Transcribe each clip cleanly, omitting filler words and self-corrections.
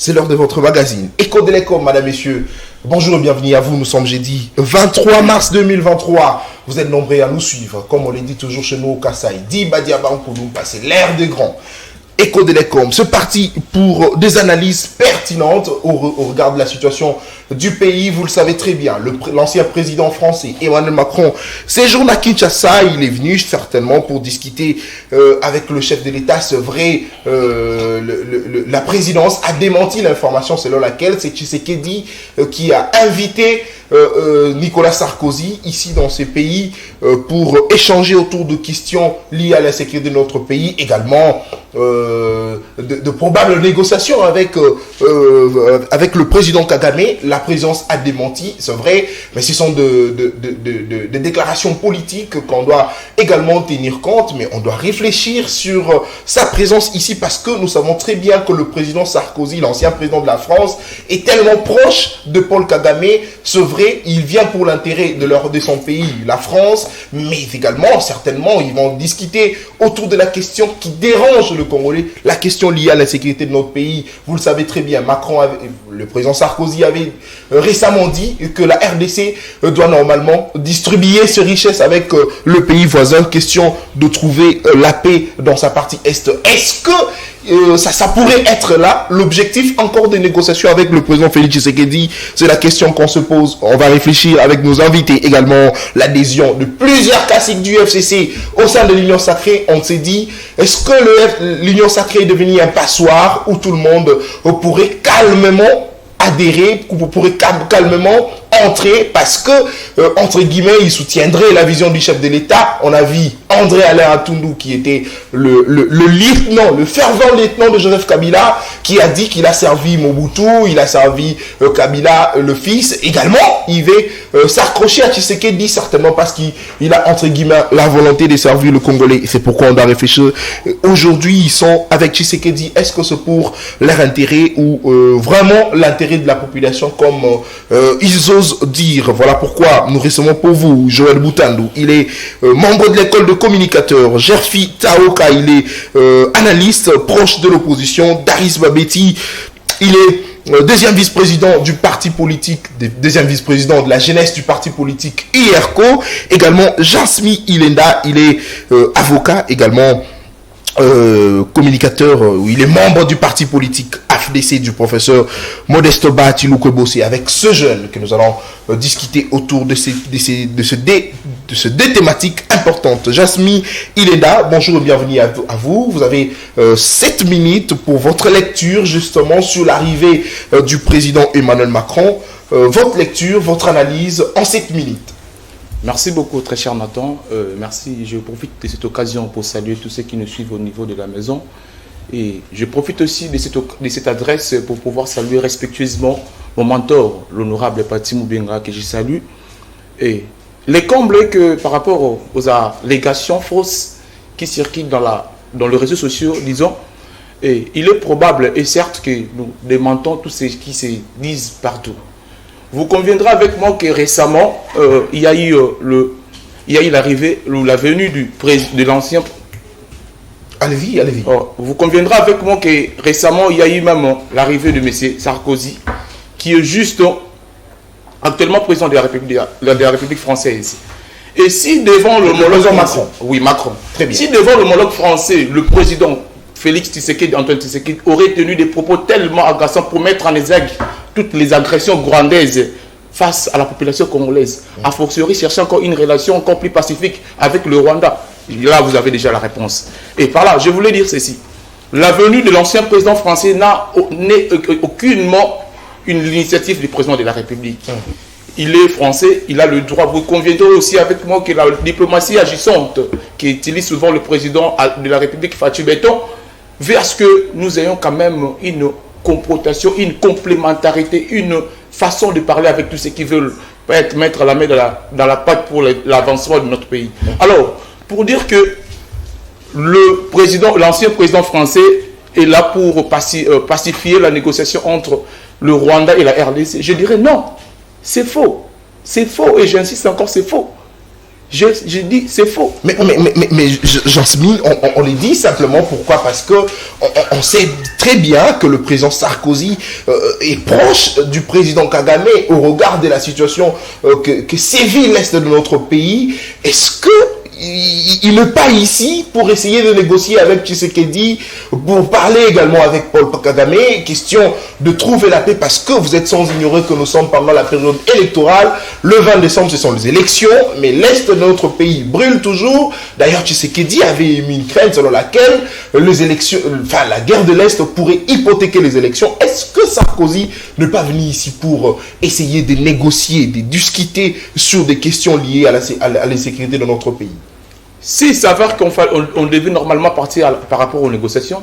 C'est l'heure de votre magazine. Ecodelecom, madame, messieurs. Bonjour et bienvenue à vous. Nous sommes jeudi 23 mars 2023. Vous êtes nombreux à nous suivre. Comme on le dit toujours chez nous au Kassai. Di Badiaban pour nous passer l'air des grands. Ecodelecom, c'est parti pour des analyses pertinentes au regard de la situation du pays. Vous le savez très bien, l'ancien président français Emmanuel Macron séjourne à Kinshasa. Il est venu certainement pour discuter avec le chef de l'État. C'est vrai, la présidence a démenti l'information selon laquelle c'est Tshisekedi qui a invité Nicolas Sarkozy ici dans ce pays pour échanger autour de questions liées à la sécurité de notre pays, également de probables négociations avec le président Kagame. La présidence a démenti, c'est vrai, mais ce sont des déclarations politiques qu'on doit également tenir compte, mais on doit réfléchir sur sa présence ici parce que nous savons très bien que le président Sarkozy, l'ancien président de la France, est tellement proche de Paul Kagame. C'est vrai, il vient pour l'intérêt de son pays, la France, mais également, certainement, ils vont discuter autour de la question qui dérange le Congolais, la question liée à la sécurité de notre pays. Vous le savez très bien, le président Sarkozy avait récemment dit que la RDC doit normalement distribuer ses richesses avec le pays voisin. Question de trouver la paix dans sa partie Est. Est-ce que ça pourrait être là l'objectif encore des négociations avec le président Félix Tshisekedi? C'est la question qu'on se pose. On va réfléchir avec nos invités. Également l'adhésion de plusieurs classiques du FCC au sein de l'Union Sacrée. On s'est dit, est-ce que l'Union Sacrée est devenue un passoire où tout le monde pourrait calmement adhérer, pourrait calmement entrer parce que, entre guillemets, il soutiendrait la vision du chef de l'État. On a vu André Alain Atundu qui était le lieutenant, le fervent lieutenant de Joseph Kabila, qui a dit qu'il a servi Mobutu, il a servi Kabila le fils. Également, il veut s'accrocher à Tshisekedi, certainement parce qu'il a, entre guillemets, la volonté de servir le Congolais. C'est pourquoi on doit réfléchir. Aujourd'hui, ils sont avec Tshisekedi. Est-ce que c'est pour leur intérêt ou vraiment l'intérêt de la population comme ils osent dire? Voilà pourquoi nous recevons pour vous Joël Boutandou. Il est membre de l'école de communicateurs. Gerfi Taoka, il est analyste proche de l'opposition. Daris Babeti, il est deuxième vice-président du parti politique, deuxième vice-président de la jeunesse du parti politique IRCO. Également Jasmi Ilenda, il est avocat, également communicateur, il est membre du parti politique AFDC du professeur Modeste Bahati-Loukwebosé. Avec ce jeune que nous allons discuter autour de ces deux thématiques importantes. Jasmi Ilenda, bonjour et bienvenue à vous. Vous avez 7 minutes pour votre lecture justement sur l'arrivée du président Emmanuel Macron. Votre lecture, votre analyse en 7 minutes. Merci beaucoup, très cher Nathan. Merci. Je profite de cette occasion pour saluer tous ceux qui nous suivent au niveau de la maison. Et je profite aussi de cette adresse pour pouvoir saluer respectueusement mon mentor, l'honorable Pati Moubenga, que je salue. Et les combles que par rapport aux allégations fausses qui circulent dans les réseaux sociaux, disons, et il est probable et certes que nous démentons tous ceux qui se disent partout. Vous conviendrez avec moi que récemment, il y a eu l'arrivée ou la venue de l'ancien. Allez-y. Vous conviendrez avec moi que récemment, il y a eu même l'arrivée de M. Sarkozy, qui est juste actuellement président de la République française. Et si devant l'homologue Macron, oui, Macron, très bien. Si devant l'homologue français, le président Félix Tshisekedi, Antoine Tshisekedi, aurait tenu des propos tellement agaçants pour mettre en exergue toutes les agressions rwandaises face à la population congolaise, a fortiori chercher encore une relation encore plus pacifique avec le Rwanda. Là, vous avez déjà la réponse. Et par là, je voulais dire ceci. La venue de l'ancien président français n'est aucunement une initiative du président de la République. Il est français, il a le droit. Vous conviendrez aussi avec moi que la diplomatie agissante, qui utilise souvent le président de la République, Fatou Béton, veut à ce que nous ayons quand même une confrontation, une complémentarité, une façon de parler avec tous ceux qui veulent mettre la main dans la pâte pour l'avancement de notre pays. Alors, pour dire que l'ancien président français est là pour pacifier la négociation entre le Rwanda et la RDC, je dirais non, c'est faux. C'est faux et j'insiste encore, c'est faux. Je dis, c'est faux. Mais Jasmine, on les dit simplement pourquoi? Parce que on sait très bien que le président Sarkozy est proche du président Kagame au regard de la situation que sévit l'Est de notre pays. Est-ce que il n'est pas ici pour essayer de négocier avec Tshisekedi, pour parler également avec Paul Kagame, question de trouver la paix, parce que vous êtes sans ignorer que nous sommes pendant la période électorale. Le 20 décembre, ce sont les élections, mais l'Est de notre pays brûle toujours. D'ailleurs, Tshisekedi avait émis une crainte selon laquelle la guerre de l'Est pourrait hypothéquer les élections. Est-ce que Sarkozy n'est pas venu ici pour essayer de négocier, de discuter sur des questions liées à la sécurité de notre pays? S'il s'avère qu'on devait normalement partir par rapport aux négociations,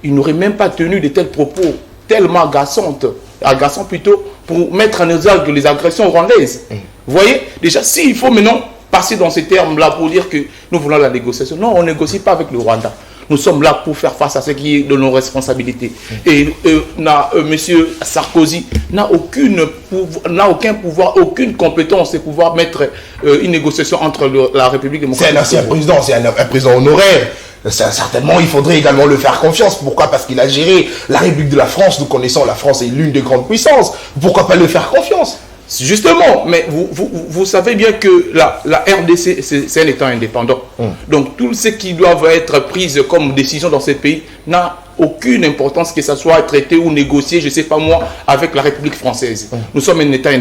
il n'aurait même pas tenu de tels propos tellement agaçants plutôt, pour mettre en exergue les agressions rwandaises. Vous voyez, déjà, s'il faut maintenant passer dans ces termes-là pour dire que nous voulons la négociation, non, on ne négocie pas avec le Rwanda. Nous sommes là pour faire face à ce qui est de nos responsabilités. Et M. Sarkozy n'a aucun pouvoir, aucune compétence de pouvoir mettre une négociation entre la République démocratique. C'est un ancien président, c'est un président honoraire. Certainement, il faudrait également le faire confiance. Pourquoi? Parce qu'il a géré la République de la France. Nous connaissons la France est l'une des grandes puissances. Pourquoi pas le faire confiance? Justement, mais vous savez bien que la RDC, c'est un État indépendant. Donc, tout ce qui doit être pris comme décision dans ce pays n'a aucune importance que ça soit traité ou négocié, je ne sais pas moi, avec la République française. Nous sommes un État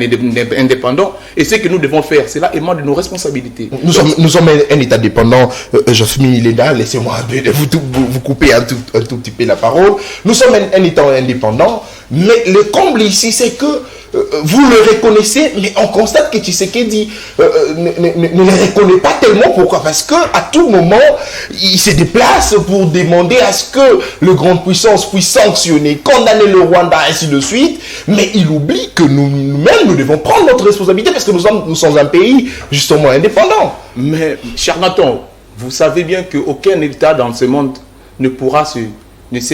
indépendant et ce que nous devons faire, c'est là émanent de nos responsabilités. Nous sommes un État dépendant. Josephine Iléna, laissez-moi vous couper un tout petit peu la parole. Nous sommes un État indépendant, mais le comble ici, c'est que vous le reconnaissez, mais on constate que Tshisekedi ne le reconnaît pas tellement. Pourquoi? Parce qu'à tout moment, il se déplace pour demander à ce que les grandes puissances puissent sanctionner, condamner le Rwanda, ainsi de suite. Mais il oublie que nous-mêmes, nous devons prendre notre responsabilité parce que nous sommes un pays justement indépendant. Mais, cher Nathan, vous savez bien qu'aucun État dans ce monde ne pourra se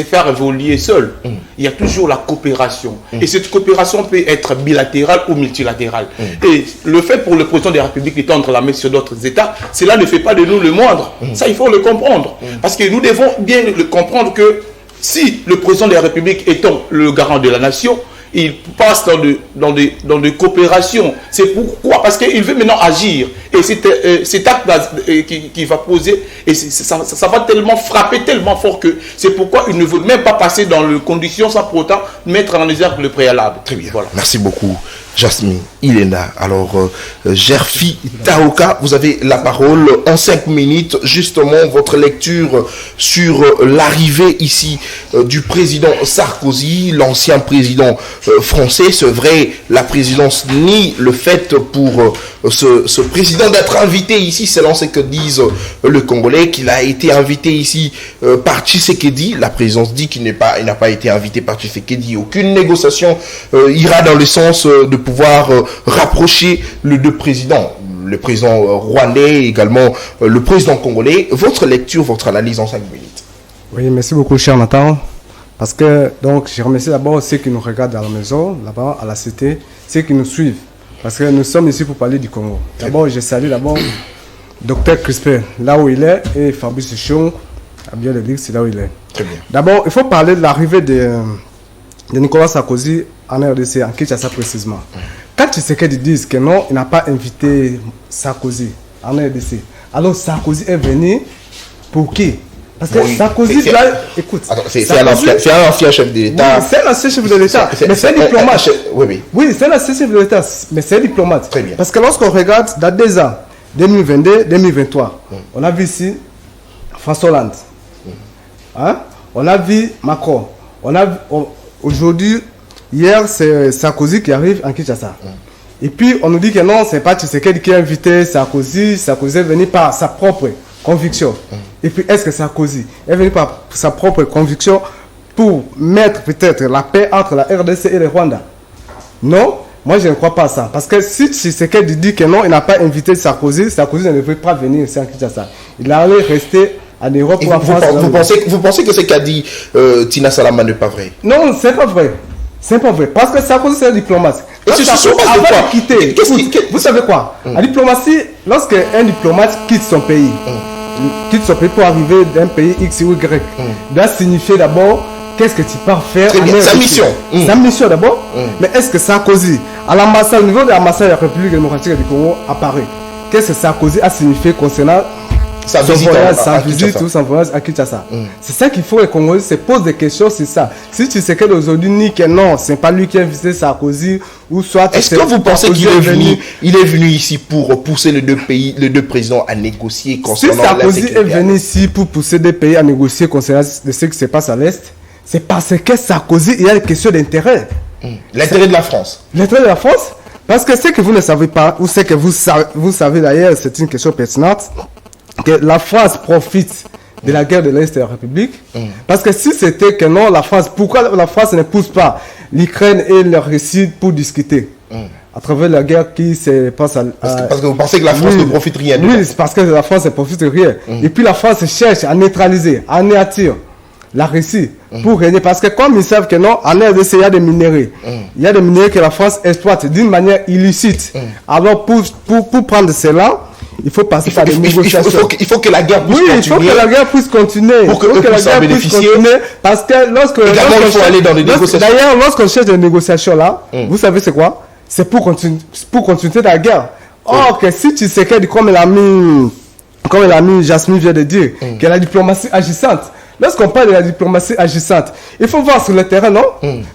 faire évoluer seul. Il y a toujours la coopération. Et cette coopération peut être bilatérale ou multilatérale. Et le fait pour le président de la République d'étendre la main sur d'autres États, cela ne fait pas de nous le moindre. Ça, il faut le comprendre. Parce que nous devons bien le comprendre que si le président de la République étant le garant de la nation, il passe dans des coopérations. C'est pourquoi? Parce qu'il veut maintenant agir. Et cet acte qui va poser, et ça va tellement frapper tellement fort que c'est pourquoi il ne veut même pas passer dans les conditions sans pour autant mettre en exergue le préalable. Très bien. Voilà. Merci beaucoup, Jasmine Iléna. Alors, Gerfi Taoka, vous avez la parole en 5 minutes. Justement, votre lecture sur l'arrivée ici du président Sarkozy, l'ancien président français. C'est vrai, la présidence nie le fait pour ce président d'être invité ici, selon ce que disent le Congolais, qu'il a été invité ici par Tshisekedi. La présidence dit qu'il n'a pas été invité par Tshisekedi. Aucune négociation ira dans le sens de pouvoir rapprocher les deux présidents, le président rwandais et également le président congolais. Votre lecture, votre analyse en 5 minutes. Oui, merci beaucoup, cher Nathan. Parce que, donc, je remercie d'abord ceux qui nous regardent à la maison, là-bas, à la cité, ceux qui nous suivent. Parce que nous sommes ici pour parler du Congo. D'abord, je salue Dr Crispin, là où il est, et Fabrice Chion, à Biel-Lévix, c'est là où il est. Très bien. D'abord, il faut parler de l'arrivée de Nicolas Sarkozy en RDC, en Kinshasa précisément. Quand Tshisekedi disent que non, il n'a pas invité Sarkozy en RDC, alors Sarkozy est venu pour qui? Parce que oui, Sarkozy, là, écoute. C'est un ancien chef de l'État. Oui, c'est un ancien chef de l'État, mais c'est un diplomate. Oui, c'est un ancien chef de l'État, mais c'est un diplomate. Très bien. Parce que lorsqu'on regarde dans 2 ans, 2022, 2023, on a vu ici François Hollande. Hein? On a vu Macron. Aujourd'hui, hier, c'est Sarkozy qui arrive en Kinshasa. Et puis, on nous dit que non, ce n'est pas Tshisekedi qui a invité Sarkozy. Sarkozy est venu par sa propre conviction. Et puis, est-ce que Sarkozy est venu par sa propre conviction pour mettre peut-être la paix entre la RDC et le Rwanda? Non, moi je ne crois pas à ça. Parce que si Tshisekedi dit que non, il n'a pas invité Sarkozy, Sarkozy ne devrait pas venir ici en Kinshasa. Il allait rester en Europe ou en France. Vous pensez que ce qu'a dit Tina Salama n'est pas vrai? Non, ce n'est pas vrai. C'est pas vrai. Parce que Sarkozy, c'est un diplomate. Et c'est sur base de avant quoi? de quitter, vous savez quoi? La diplomatie, lorsqu'un diplomate quitte son pays, pour arriver d'un pays X ou Y, doit signifier d'abord qu'est-ce que tu pars faire. Très bien. Sa mission. Sa mission d'abord. Mais est-ce que Sarkozy, à l'ambassade, au niveau de l'ambassade de la République démocratique du Congo, apparaît? Qu'est-ce que Sarkozy a signifié concernant sa son visite voyage, à sa visite Kinshasa. ou son voyage à Kinshasa? C'est ça qu'il faut que les Congolais se posent des questions sur ça. Si tu sais qu'aujourd'hui, ni que non, c'est pas lui qui a visité Sarkozy, ou soit... Est-ce que vous pensez qu'il est venu ici pour pousser les deux présidents à négocier Si concernant la Sarkozy est sécurité? venu ici pour pousser des pays à négocier concernant ce qui se passe à l'Est, c'est parce que Sarkozy, il y a une question d'intérêt. L'intérêt de la France. L'intérêt de la France, parce que ce que vous ne savez pas, ou ce que vous savez d'ailleurs, c'est une question pertinente, que la France profite de la guerre de l'Est de la République. Parce que si c'était que non, la France, pourquoi la France ne pousse pas l'Ukraine et la Russie pour discuter à travers la guerre qui se passe Parce que vous pensez que la France ne profite rien de ça. Oui, c'est parce que la France ne profite rien. Et puis la France cherche à neutraliser, à anéantir la Russie pour régner. Parce que comme ils savent que non, en RDC, il y a des minéraux. Il y a des minéraux que la France exploite d'une manière illicite. Alors pour prendre cela, il faut passer par des négociations. Il faut que la guerre puisse continuer. Il faut que la guerre puisse continuer. Pour que la guerre puisse continuer. Parce que il faut aller dans des négociations. D'ailleurs, lorsqu'on cherche des négociations là, vous savez c'est quoi? C'est pour continuer la guerre. Or, que si tu sais que comme l'ami Jasmine vient de dire, que la diplomatie agissante. Lorsqu'on parle de la diplomatie agissante, il faut voir sur le terrain, non?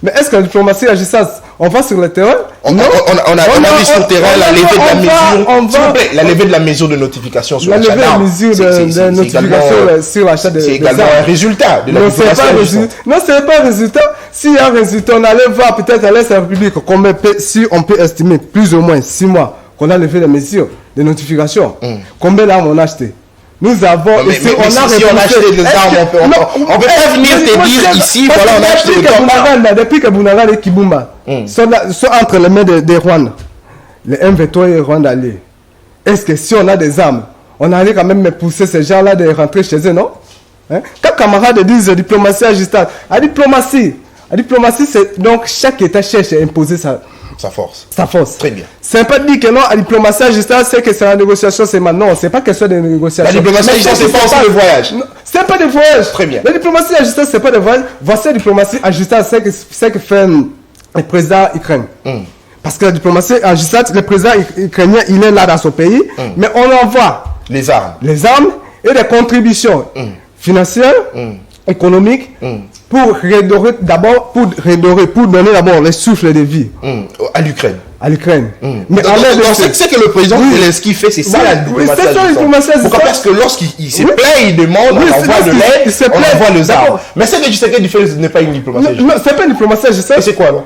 Mais est-ce que la diplomatie agissante, on va sur le terrain? On a vu sur le terrain la levée de la mesure. S'il vous plaît, la levée de la mesure de notification sur l'achat d'armes. La levée de la mesure de notification sur l'achat des armes. C'est également un résultat de la diplomatie agissante. Non, ce n'est pas un résultat. S'il y a un résultat, on allait voir peut-être à l'Est de la République, si on peut estimer plus ou moins 6 mois qu'on a levé les mesures de notification. Combien d'armes on a acheté? Nous avons si on a acheté des armes, on peut pas venir te dire ici, voilà, on a acheté des armes. Depuis que Bunagana et Kibumba sont entre les mains des Rwandais, les M23 et Rwanda alliés, est-ce que si on a des armes, on allait quand même pousser ces gens-là de rentrer chez eux, non? Quand camarades disent diplomatie agissante, la diplomatie, c'est donc chaque État cherche à imposer sa force. Très bien. C'est pas dit que non, la diplomatie agissante, c'est que c'est la négociation, c'est maintenant. Non, c'est pas question de négociation. La diplomatie agissante, c'est pas aussi le voyage. C'est pas des voyages. Très bien. La diplomatie agissante, c'est pas des voyages. Voici la diplomatie agissante, c'est que fait le président ukrainien. Parce que la diplomatie agissante, le président ukrainien, il est là dans son pays, mais on envoie les armes et des contributions financières, économiques, pour redorer d'abord, pour donner d'abord le souffle de vie à l'Ukraine. Mais c'est que le président Zelensky fait, c'est ça la diplomatie. Pourquoi? Parce que lorsqu'il se plaint, il demande, on envoie de l'aide, on envoie les armes. Mais c'est que tu sais que ce n'est pas une diplomatie. Non, c'est pas une diplomatie, je sais. C'est quoi alors?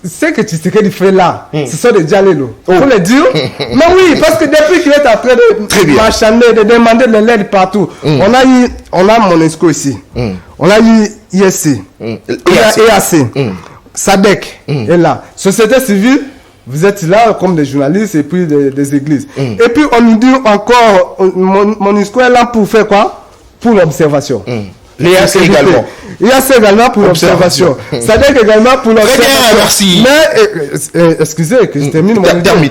Ce que tu sais qu'il fait là, ce sont des dialogues. Il faut le dire. Mais oui, parce que depuis qu'il est en train de marchander, de demander de l'aide partout, on a MONUSCO ici. On a eu ISC, EAC, SADC est là. Société civile, vous êtes là comme des journalistes et puis des églises. Et puis on nous dit encore, MONUSCO est là pour faire quoi? Pour l'observation. L'EAC également. EAC également pour l'observation. SADC également pour l'observation. Très bien, merci. Mais, excusez, que je termine.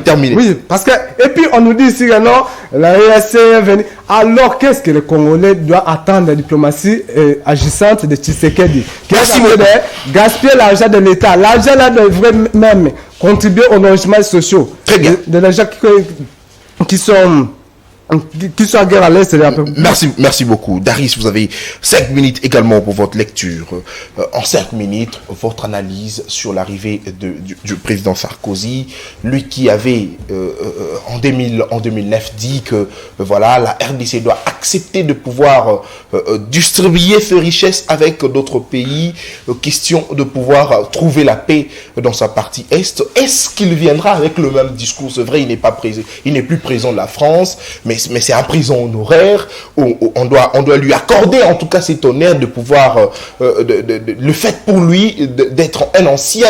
Terminé. Oui, parce que, et puis on nous dit ici que non, la EAC est venue. Alors, qu'est-ce que le Congolais doit attendre de la diplomatie agissante de Tshisekedi? Merci beaucoup. Gaspiller l'argent de l'État. L'argent là devrait même contribuer aux logements sociaux. Très bien. De l'argent qui sont à guerre à l'Est. Merci beaucoup. Darius, vous avez 5 minutes également pour votre lecture. En 5 minutes, votre analyse sur l'arrivée du président Sarkozy, lui qui avait en 2009 dit que voilà, la RDC doit accepter de pouvoir distribuer ses richesses avec d'autres pays, question de pouvoir trouver la paix dans sa partie Est. Est-ce qu'il viendra avec le même discours? C'est vrai, il n'est plus présent de la France, mais c'est un président honoraire. On doit lui accorder en tout cas cet honneur de pouvoir, le fait pour lui d'être un ancien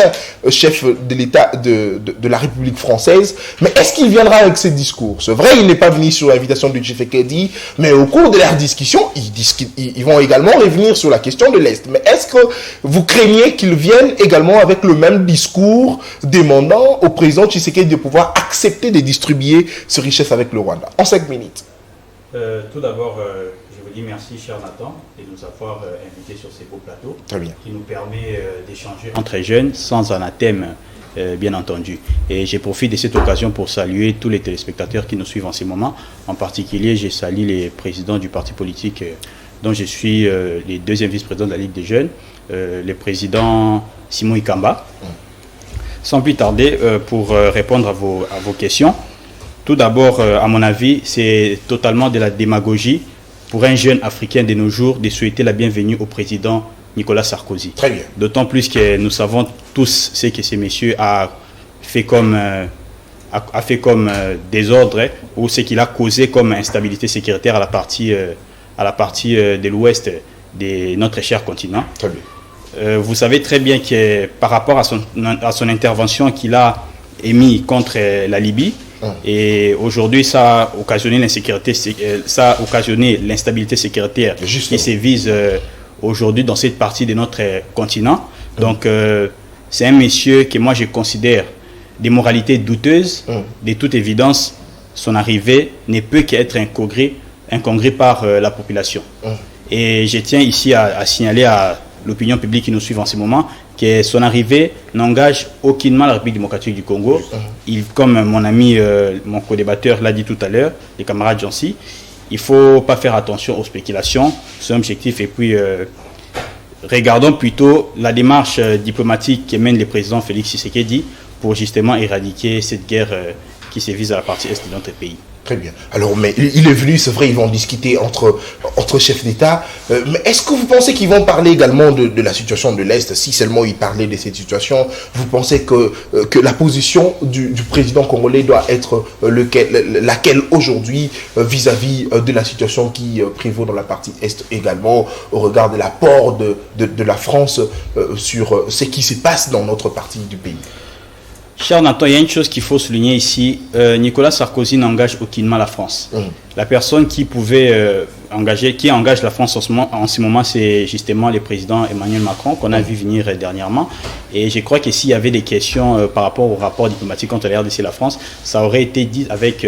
chef de l'État de la République française. Mais est-ce qu'il viendra avec ses discours? C'est vrai, il n'est pas venu sur l'invitation de Tshisekedi, mais au cours de leur discussion, ils vont également revenir sur la question de l'Est. Mais est-ce que vous craignez qu'ils viennent également avec le même discours demandant au président Tshisekedi de pouvoir accepter de distribuer ce richesse avec le Rwanda? En 5 minutes. Tout d'abord, je vous dis merci, cher Nathan, de nous avoir invités sur ces beaux plateaux. Très bien. Qui nous permet d'échanger entre jeunes sans anathème, bien entendu. Et je profite de cette occasion pour saluer tous les téléspectateurs qui nous suivent en ce moment. En particulier, je salue les présidents du parti politique dont je suis le deuxième vice-président de la Ligue des jeunes, le président Simon Ikamba. Sans plus tarder, pour répondre à vos questions, tout d'abord, à mon avis, c'est totalement de la démagogie pour un jeune Africain de nos jours de souhaiter la bienvenue au président Nicolas Sarkozy. Très bien. D'autant plus que nous savons tous ce que ce monsieur a fait comme désordre, ou ce qu'il a causé comme instabilité sécuritaire à la partie de l'ouest de notre cher continent. Très bien. Vous savez très bien que par rapport à son intervention qu'il a émise contre la Libye, et aujourd'hui ça a occasionné l'instabilité sécuritaire qui sévise aujourd'hui dans cette partie de notre continent. Donc c'est un monsieur que moi je considère des moralités douteuses. De toute évidence, son arrivée ne peut qu'être incongrue par la population. Et je tiens ici à signaler à l'opinion publique qui nous suit en ce moment que son arrivée n'engage aucunement la République démocratique du Congo. Comme mon ami, mon co-débatteur l'a dit tout à l'heure, les camarades Jancy, il ne faut pas faire attention aux spéculations, c'est un objectif. Et puis, regardons plutôt la démarche diplomatique que mène le président Félix Tshisekedi pour justement éradiquer cette guerre qui sévise à la partie est de notre pays. Très bien. Alors, mais il est venu, c'est vrai, ils vont discuter entre chefs d'État. Mais est-ce que vous pensez qu'ils vont parler également de la situation de l'Est? Si seulement ils parlaient de cette situation, vous pensez que la position du président congolais doit être laquelle aujourd'hui vis-à-vis de la situation qui prévaut dans la partie Est également, au regard de l'apport de la France sur ce qui se passe dans notre partie du pays? Cher Nathan, il y a une chose qu'il faut souligner ici. Nicolas Sarkozy n'engage aucunement la France. La personne qui engage la France en ce moment, c'est justement le président Emmanuel Macron, qu'on a vu venir dernièrement. Et je crois que s'il y avait des questions par rapport au rapport diplomatique entre la RDC et la France, ça aurait été dit avec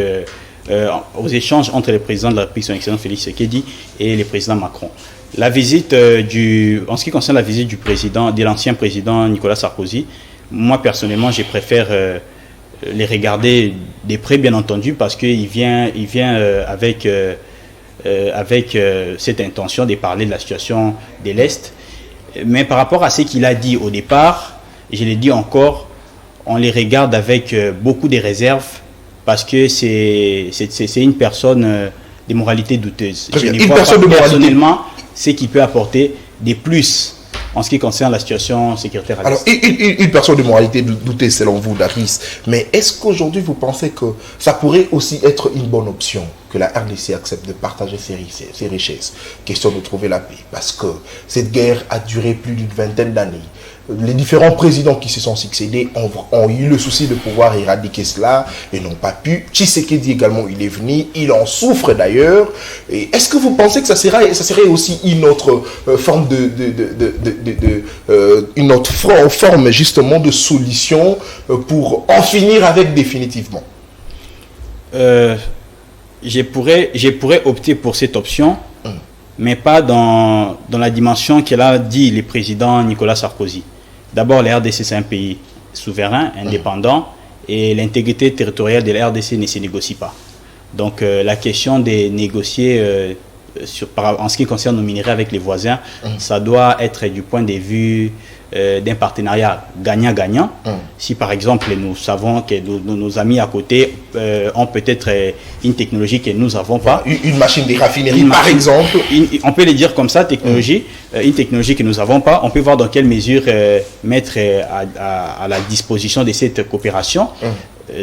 aux échanges entre le président de la République, son excellence Félix Tshisekedi, et le président Macron. La visite en ce qui concerne la visite de l'ancien président Nicolas Sarkozy, moi, personnellement, je préfère les regarder de près, bien entendu, parce qu'il vient avec cette intention de parler de la situation de l'Est. Mais par rapport à ce qu'il a dit au départ, je l'ai dit encore, on les regarde avec beaucoup de réserves, parce que c'est une personne de moralité douteuse. Je ne vois pas personnellement ce qui peut apporter des plus en ce qui concerne la situation sécuritaire à l'Est. Alors, une personne de moralité doutée selon vous, Daris, mais est-ce qu'aujourd'hui vous pensez que ça pourrait aussi être une bonne option que la RDC accepte de partager ses richesses? Question de trouver la paix, parce que cette guerre a duré plus d'une vingtaine d'années. Les différents présidents qui se sont succédés ont eu le souci de pouvoir éradiquer cela et n'ont pas pu. Tshisekedi également, il est venu, il en souffre d'ailleurs. Est-ce que vous pensez que ça serait aussi une autre forme une autre forme justement de solution pour en finir avec définitivement? Je pourrais opter pour cette option, mais pas dans la dimension qu'elle a dit le président Nicolas Sarkozy. D'abord, la RDC, c'est un pays souverain, indépendant, et l'intégrité territoriale de la RDC ne se négocie pas. Donc, la question de négocier en ce qui concerne nos minerais avec les voisins, ça doit être du point de vue d'un partenariat gagnant-gagnant. Si par exemple nous savons que nos amis à côté ont peut-être une technologie que nous n'avons pas. Une machine de raffinerie par exemple. On peut le dire comme ça, une technologie que nous n'avons pas. On peut voir dans quelle mesure mettre à la disposition de cette coopération.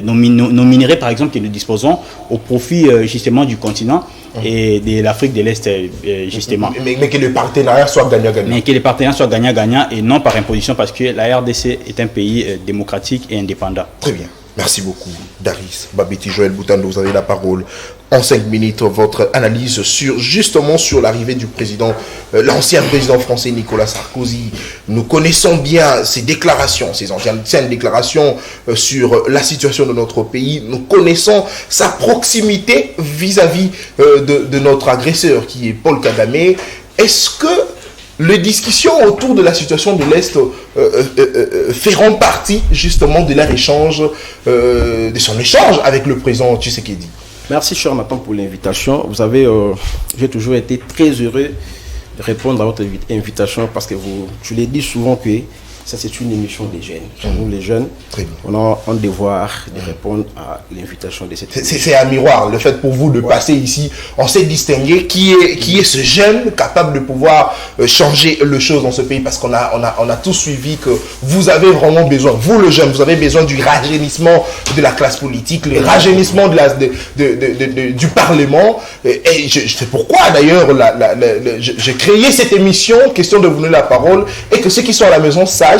nos minerais, par exemple, que nous disposons au profit justement du continent et de l'Afrique de l'Est, justement. Mais que le partenariat soit gagnant-gagnant. Mais que les partenariats soient gagnant-gagnant et non par imposition, parce que la RDC est un pays démocratique et indépendant. Très bien. Merci beaucoup, Daris Babeti. Joël Boutando, vous avez la parole. En 5 minutes, votre analyse justement sur l'arrivée du président, l'ancien président français Nicolas Sarkozy. Nous connaissons bien ses déclarations, ses anciennes déclarations sur la situation de notre pays. Nous connaissons sa proximité vis-à-vis de notre agresseur qui est Paul Kagame. Est-ce que les discussions autour de la situation de l'Est feront partie justement de leur échange, de son échange avec le président Tshisekedi? Merci, cher Nathan, pour l'invitation. Vous savez, j'ai toujours été très heureux de répondre à votre invitation parce que tu l'as dit souvent que ça, c'est une émission des jeunes. Nous, les jeunes, on a un devoir de répondre à l'invitation de cette émission. C'est un miroir, le fait pour vous de passer ici. On s'est distingué qui est ce jeune capable de pouvoir changer les choses dans ce pays, parce qu'on a tous suivi que vous avez vraiment besoin, vous le jeune, vous avez besoin du rajeunissement de la classe politique, le rajeunissement du Parlement. Et c'est pourquoi d'ailleurs j'ai créé cette émission, question de vous donner la parole, et que ceux qui sont à la maison sachent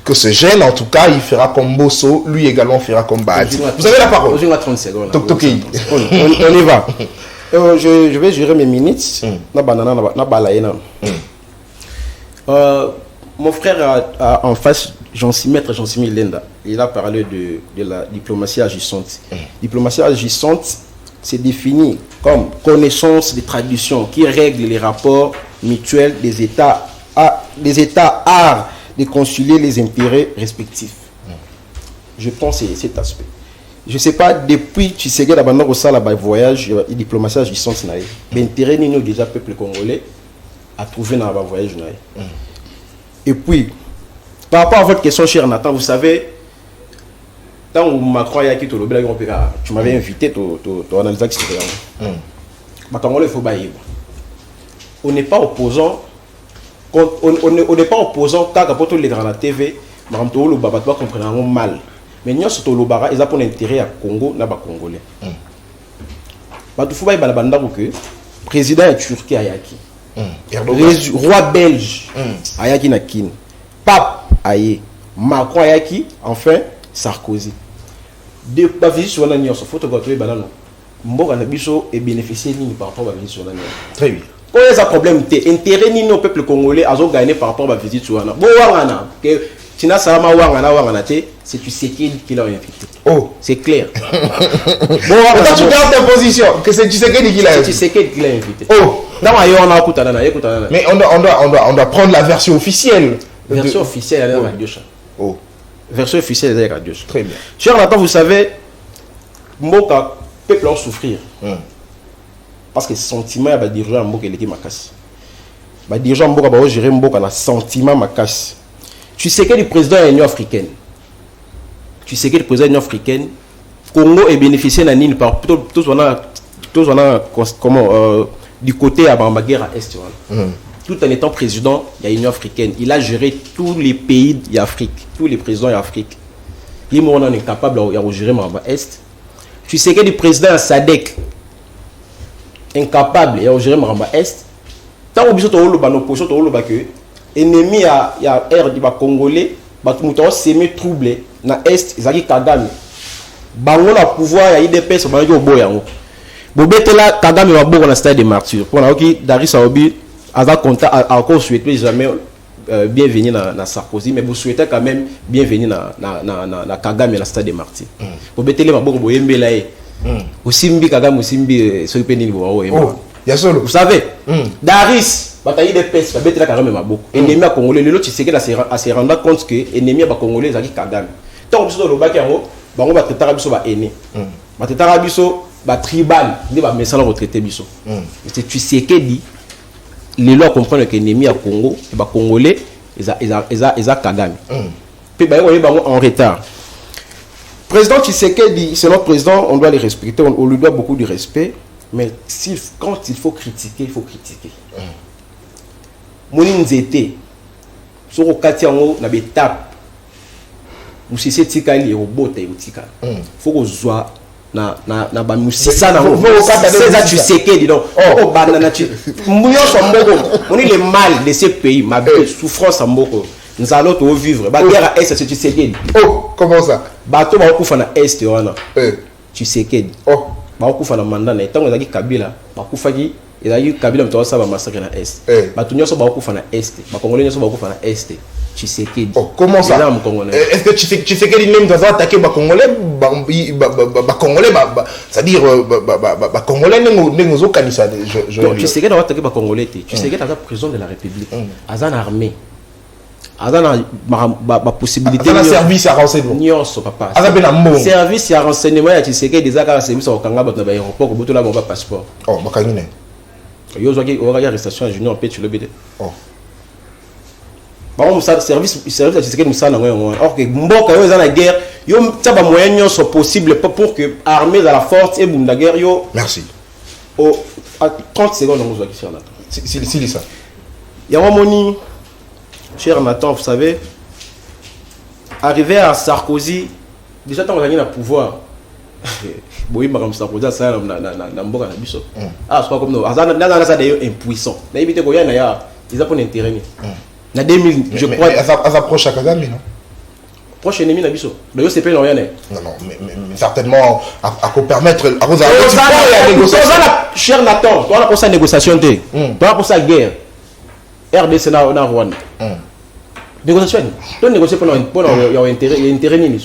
que ce jeune, en tout cas, il fera comme Bosso, lui également fera comme Bahati. Vous avez la parole. J'ai 30 secondes. On y va. Je vais gérer mes minutes. Mon frère en face, Maître Jean-Simi Lenda, il a parlé de la diplomatie agissante. Diplomatie agissante, c'est défini comme connaissance des traditions qui règlent les rapports mutuels des États arts de concilier les intérêts respectifs. Je pense que c'est cet aspect. Je ne sais pas, depuis tu sais que d'abord au sein de voyage, diplomatie agissante, l'intérêt nous déjà peuple congolais a trouvé dans le voyage. Et puis, par rapport à votre question, cher Nathan, vous savez, quand Macron a quitté le Bénin, tu m'avais invité à analyser l'extérieur. On n'est pas opposant. On n'est pas opposant quand on est dans la TV, mais on comprend mal. Mais nous sommes ils ont pour intérêt à Congo, na ba Congolais. Le président est Turquie Ayaki. Roi belge Ayaki Nakin. Pape Aye. Macron Ayaki. Enfin Sarkozy. De la visite sur la Nion, photographe banano. Mboka na biso et bénéficier ni par rapport à la visite sur la Nion. Très bien. Quand il y a un problème, intérêt ni au peuple congolais a gagné par rapport à la visite sur la Nion. Bon, c'est tu sais qui l'a invité. Oh, c'est clair. Bon, quand tu gardes ta position, que c'est tu sais qui l'a invité. Tu sais qui l'a invité. Oh, mais on doit prendre la version officielle. Version officielle, elle est à gauche. Oh. Version officielle, elle est à gauche. Très bien. Cher Nathan, vous savez, Mboka, peuple en souffrir. Parce que sentiment, il y a des dirigeants Mboka qui sont casse. Les dirigeants Mboka qui gérer Mboka na sentiment ma casse. Tu sais que le président de l'Union africaine, Congo est bénéficié d'un île par tous du côté à Bambaguerre à Est. Tout en étant président de l'Union africaine, il a géré tous les pays d'Afrique, tous les présidents d'Afrique. Il est incapable de gérer Bamba Est. Tu sais que le président de SADC incapable de gérer Bamba Est. Tant que tu as l'opposition, ennemi à l'air du Congolais, ils s'est troublé na Est, ils ont Kagame. Bango na pouvoir ya IDPS bango boyango. Bobetela Kagame va boka na stade de martyrs. Pour na ki Daris Aobi aza contact encore souhaité jamais bienvenue na Sarkozy, mais vous souhaitez quand même bienvenue na Kagame na stade de martyrs. Bobetele maboko boyembela e. Osimbi Kagame osimbi soki nini bo oyemba. Vous savez, Daris bataille des pèses, la bête là carrément maboko. Ennemi à Congolais, le tu sais que là se rendre compte que ennemi à Congolais c'est Kagame. Tant que le bas qui en haut, bango ba tetara biso ba ennemi. Ba tetara biso ba tribal, ni ba message retraité biso. Tu sais que dit les lois comprennent que ennemi à Congo, ba Congolais ils a Kagame. Puis ba bango en retard. Président Tshisekedi, c'est notre président, on doit les respecter, on lui doit beaucoup de respect. Mais quand il faut critiquer, il faut critiquer. Moni nzete, sur le katiango na betap, musisi etikali robota eotika faut kozwa na ba musisa na ça tu sais que dis donc oh banana tu nyonso mboko on est le mal de ce pays ma souffrance mboko nous allons tout vivre ba guerre est tu sais que oh comment ça bato ba kufa na est wana tu sais que oh ba kufa na mandana etango ezaki kabila ba kufaki ezaki kabila mto sa ba massacre na est bato nyonso ba kufa na est ba congolais nyonso ba kufa na est tu sais que oh comment ça est-ce que tu sais que les mêmes doivent attaquer ba congolais congolais c'est-à-dire ba congolais n'engo kanisa tu sais que doit attaquer ba congolais tu sais que dans la prison de la République azan armée azan ba possibilité azan service à renseignement nyonso papa azan service à renseignement ya tu sais que des accords service au kanga ba aéroport ko botola ba passeport oh bakangine yo zo ki arrestation à junior pe tu le bide oh bon ça service à tu sais que nous ça na or que mboka yo za na guerre yo taba moyen nyonso possible pour que armée à la force et boum la guerre yo merci au à 30 secondes on vous qui sur là si ça ya moni cher Nathan vous savez arrivé à Sarkozy déjà tant on a gagné le pouvoir boyi makam Sarkozy ça na mboka na biso ah c'est pas comme nous azana ça d'ailleurs impuissant na éviter ko yana ya ils ont intérêt ni na 2000 je crois à approche à Kagame non proche ennemi na biso d'ailleurs c'est pas rien non mais certainement à ko permettre à vous cher Nathan toi pour ça négociation toi pour ça guerre RDC na Rwanda négociation toi négocier pour intérêt ni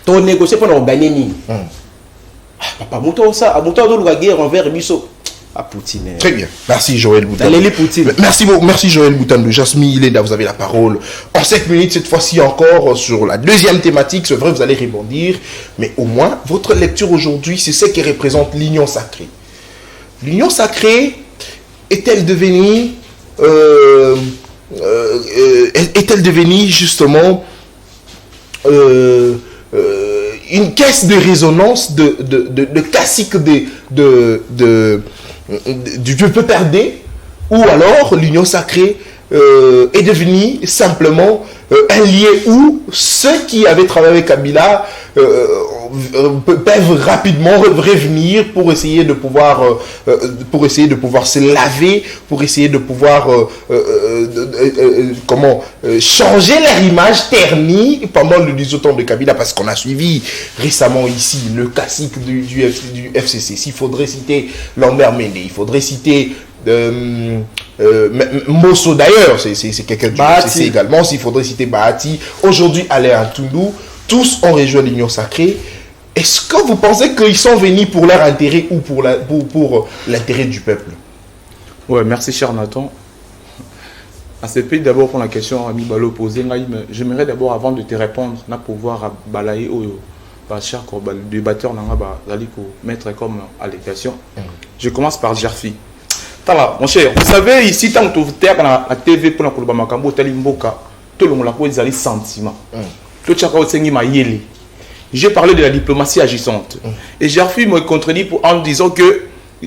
toi négocier pour gagner ni papa moto ça moto do la guerre envers biso à Poutine. Très bien. Merci Joël Boutan. Merci Joël Boutan de Jasmine Lenda, vous avez la parole. En 5 minutes, cette fois-ci encore, sur la deuxième thématique. C'est vrai, vous allez rebondir. Mais au moins, votre lecture aujourd'hui, c'est ce qui représente l'union sacrée. L'union sacrée est-elle devenue justement une caisse de résonance de classiques du peuple perdé, ou alors l'union sacrée est devenue simplement un lieu où ceux qui avaient travaillé avec Kabila peuvent rapidement revenir pour essayer de pouvoir se laver, pour essayer de pouvoir changer leur image ternie pendant le 18 ans de Kabila, parce qu'on a suivi récemment ici le classique du FCC. S'il faudrait citer Lambert Mende, il faudrait citer Mosso d'ailleurs, c'est quelqu'un du FCC également, s'il faudrait citer Bahati, aujourd'hui Alain Atoundou, tous ont rejoint l'union sacrée. Est-ce que vous pensez qu'ils sont venus pour leur intérêt ou pour l'intérêt du peuple? Ouais, merci cher Nathan. À ce pays d'abord pour la question Ami Balo posée, j'aimerais d'abord avant de te répondre, na pouvoir balayer au cher débatteur pour mettre comme allégation. Je commence par Jarfi. Mon cher, vous savez ici tant que vous êtes à la TV pour la Makambo Talimboka, tout le monde a des sentiments. J'ai parlé de la diplomatie agissante. Et Jarfi me contredit en disant que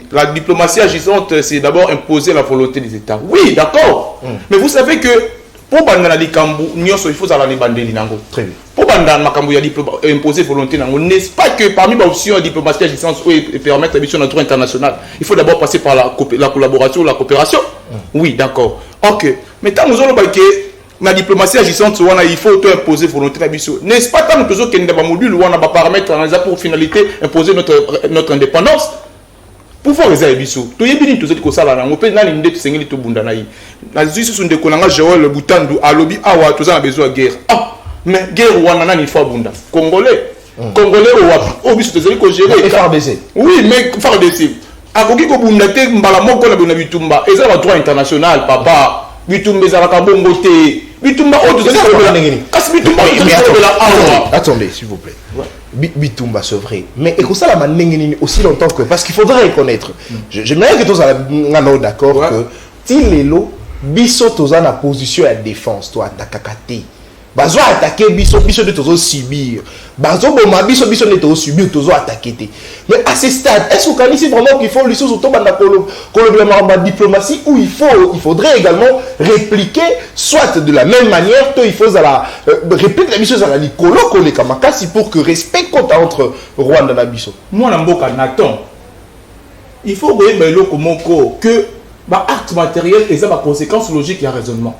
la diplomatie agissante, c'est d'abord imposer la volonté des États. Oui, d'accord. Mais vous savez que pour Bandana Likambu, il faut aller bandeli nango. Très bien. Pour Bandana Makambu, il y a imposer volonté nango. N'est-ce pas que parmi les options de diplomatie agissante et permettre la mission de droit international, il faut d'abord passer par la collaboration ou la coopération? Oui, d'accord. Ok. Mais tant que nous avons la diplomatie agissante, il faut imposer volonté. N'est-ce pas tant que nous avons module ou on a des paramètres pour finalité imposer notre indépendance? Pour faire les aïbissous, tu es bien tout ce que ça là, on peut n'aller n'être singli tout bundanaï. La justice sont des colons Joël Boutandu à lobby awa tous en besoin de guerre. Ah, mais guerre ou anana il faut bunda. Congolais ou au bis de que gérer. FARDC. Oui, mais FARDC. A koki ko bundate mbala moko na buna bitumba. Et ça va droit international papa. Bitumba za la bongo te. Bitumba autre de la ngeni. Kas bitumba de la awa. Attendez s'il vous plaît. Bitumba c'est vrai, mais et ça la manengeni aussi longtemps que parce qu'il faudrait reconnaître. J'aimerais que tous allons d'accord que Tilelo biso toza na position à défense toi atakakate bazo attaquer biso de tozo subir bazo boma biso ne tozo subir tozo attaquer. Mais à ce stade, est-ce que vous ici vraiment qu'il faut lui surtout la diplomatie ou il faudrait également répliquer soit de la même manière il faut répliquer la mission à la Nicolo Kamakasi pour que respect compte entre Rwanda et biso. Moi Namboka Nathan, il faut que acte matériel et ça va conséquence logique et raisonnement.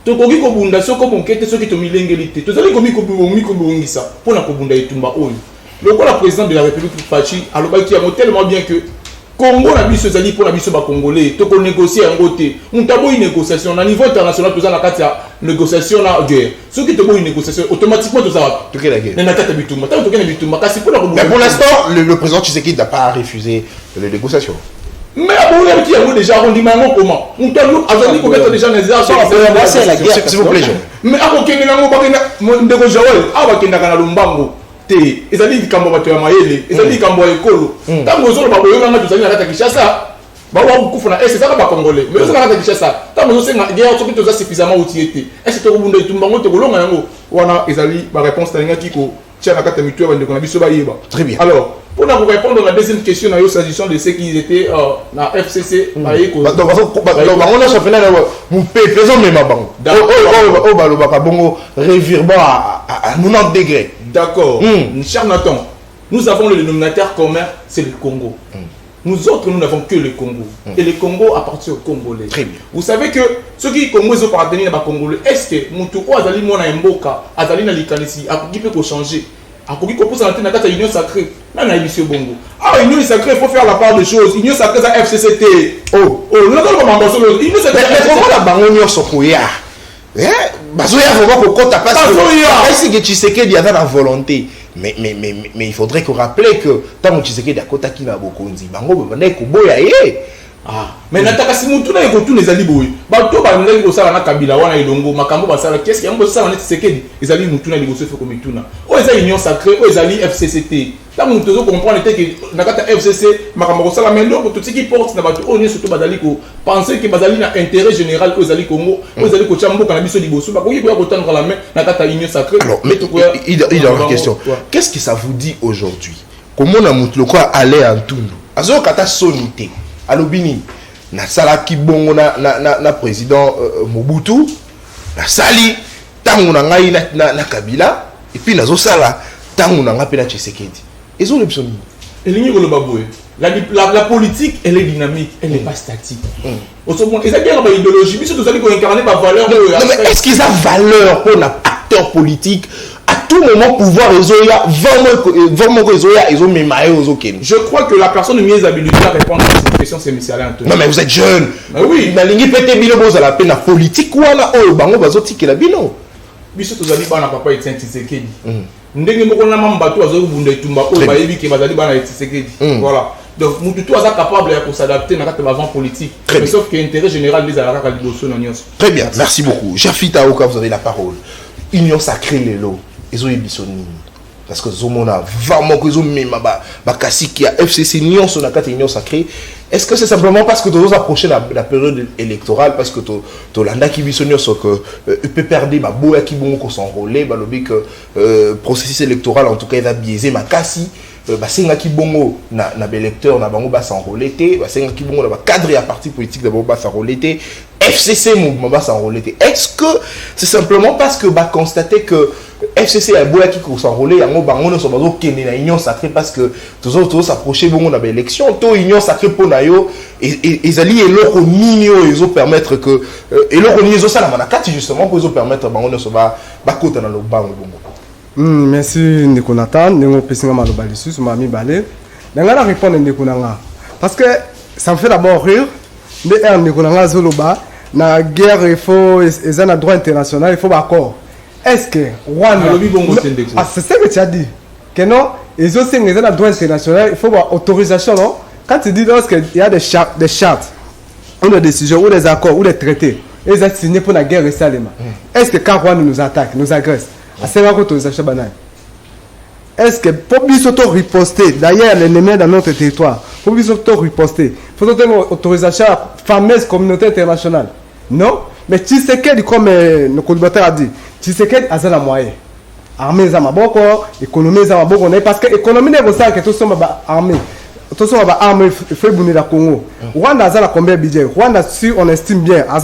Tokoki ko bunda soko monkete soki to milengelité tozali komi ko bongisa pona ko bunda etumba oyo lokola président de la République Fachi alobaki yango tellement bien que Congo na biso zali pona biso ba congolais to ko négocier yango te muntabo une négociation na niveau international tozana kati ya négociation na guerre soki to bo une négociation automatiquement tozala toke la guerre na kati bitumba tant toke na bitumba kasi pona ko bunda. Mais pour l'instant le président Tshisekedi n'a pas refusé les négociations. Mais à qui a déjà rendu maintenant comment? On t'a dit qu'on mettre déjà les armes c'est la guerre, s'il vous plaît. Mais à quoi qu'il y a un de Joël, à quoi qu'il y a un lumbango, ils ont dit qu'on va te mailler, ils ont dit qu'on va écolo. Tant que vous avez pas besoin de la Kinshasa, bah on va c'est ça pas congolais. Mais vous avez la Kinshasa, tant que vous avez la guerre, surtout vous suffisamment outillé. Est-ce que vous avez tout le monde te voulons yango? Wana ils ont dit ma réponse t'a dit ko tiens la carte mutuelle de qu'on a biso ba yeba. Très bien. Alors pour nous répondre à la deuxième question, s'agissant de ceux qui étaient dans FCC, on a championnat nous faisons même revirement à 90 degrés. D'accord. Cher Nathan, nous avons le dénominateur commun, c'est le Congo. Nous autres, nous n'avons que le Congo. Et le Congo appartient aux Congolais. Très bien. Vous savez que ceux qui Congo ils ont appartenu à Congolais, est-ce que Moutouko Azali Mona Mboka, Azali Nalikanisi, a qui peut changer? A qui peut poser la union sacrée? Là, on a Monsieur Bongo. Ah, union sacrée, il faut faire la part des choses. Union sacrée, c'est FCCT. Oh, nous avons comment union sacrée. Mais comment la banque Sokoya? Bazoya vraiment qu'on compte à pas ce que Tshisekedi a la volonté. Mais il faudrait qu'on rappelle que tant que Tshisekedi a kota ki na bokonzi, bango bana ko boya ah, mais nataka si mutu na eko les ali boy. Ba to ba ndenge ko sala na Kabila wana ilongo makambo ba sala qu'est-ce qu'il y a ça na Tshisekedi. Les ali mutu na liboso fait comme ituna. O ezali union sacrée, o ezali FCCT. Tant que nous comprendre que na kata FCC makambo ko sala mais donc tout ce qui porte na ba to on surtout bazali ko penser que bazali na intérêt général ko ezali Congo, o ezali ko chambo kana biso liboso ba ko yi ko tendre la main na kata union sacrée. Alors mais il a une question. Qu'est-ce que ça vous dit aujourd'hui? Comment na mutu quoi aller en Tundu? Azo kata sonité. Alobini na salaki bongo na président Mobutu na sali tangu na ngai na Kabila et puis nazo sala tangu na ngapela Tshisekedi. Ils ont l'option. La politique elle est dynamique, elle n'est pas statique. Au second, ils ont bien une idéologie, mais surtout ils incarner par valeur. Mais est-ce qu'ils ont valeur pour un acteur politique? À tout moment, pouvoir Ezoya, vraiment Ezoya, ils ont même aux Ken. Je crois que la personne mieux habilitée à répondre à cette question, c'est M. Alain Anthony. Non, mais vous êtes jeune. Mais oui. Mais l'ingé pété bilo boz à la peine la politique ou là, oh, bango bazoti qui la bino. Biso tozali bana papa Etienne Tshisekedi. Ndenge moko na mambato azo bunda itumba o bayebi ke bazali bana Tshisekedi. Voilà. Donc mututu aza capable de s'adapter na kata avant politique. Mais sauf que l'intérêt général des alaka liboso na nyos. Très bien, merci beaucoup. Jafita Oka, vous avez la parole. Union sacrée les lots. Ils ontébissonné. Parce que Zomona, vraiment que Zomona, Bakasi qui a FCC Union sur la carte Union sacrée. Est-ce que c'est simplement parce que tu dois approcher la période électorale, parce que tu l'as qui bisonne sur que peut perdre ma boya qui bon s'enrôler, bah le que processus électoral en tout cas il va biaiser ma Kasi. Basenga ki bongo na électeur na bango ba s'enrôler té basenga ki bongo na cadre à parti politique d'abord ba s'enrôler té FCC mouvement ba s'enrôler té. Est-ce que c'est simplement parce que ba constater que FCC a boya qui s'enrôler yango bango no so bazo kende na union sacrée parce que tous s'approcher bongo na élection to union sacrée pour na yo et ali eloko nini ils ont permettre que eloko nini zo sala manakati justement pour ils permettre bango no so ba kota na lo bango bongo. Merci Nikonatan, nous pessinga malobali sus mami balé. Nangala répondre Nikonanga parce que ça me fait d'abord rire. Mais Nikonanga zoloba na guerre il faut et un droit international, il faut accord. Est-ce que Rwanda c'est ça que tu as dit que non, ils ont signé un droit international, il faut avoir autorisation non. Quand tu dis lorsqu'il y a des chartes ou des décisions ou des accords ou des traités, ils ont signé pour la guerre et ça. Est-ce que quand Rwanda nous attaque, nous agresse est-ce que pour nous riposter, d'ailleurs l'ennemi dans notre territoire, pour nous riposter, il faut une autorisation à la fameuse communauté internationale. Non, Mais Tshisekedi, comme le collaborateur a dit, Tshisekedi a un moyen. Armée za maboko, économie za maboko, parce que l'économie n'est pas ça que tout ça va armée. Tout ça va armée fait bounir la Congo. Rwanda a combien de budget? Rwanda, si on estime bien, a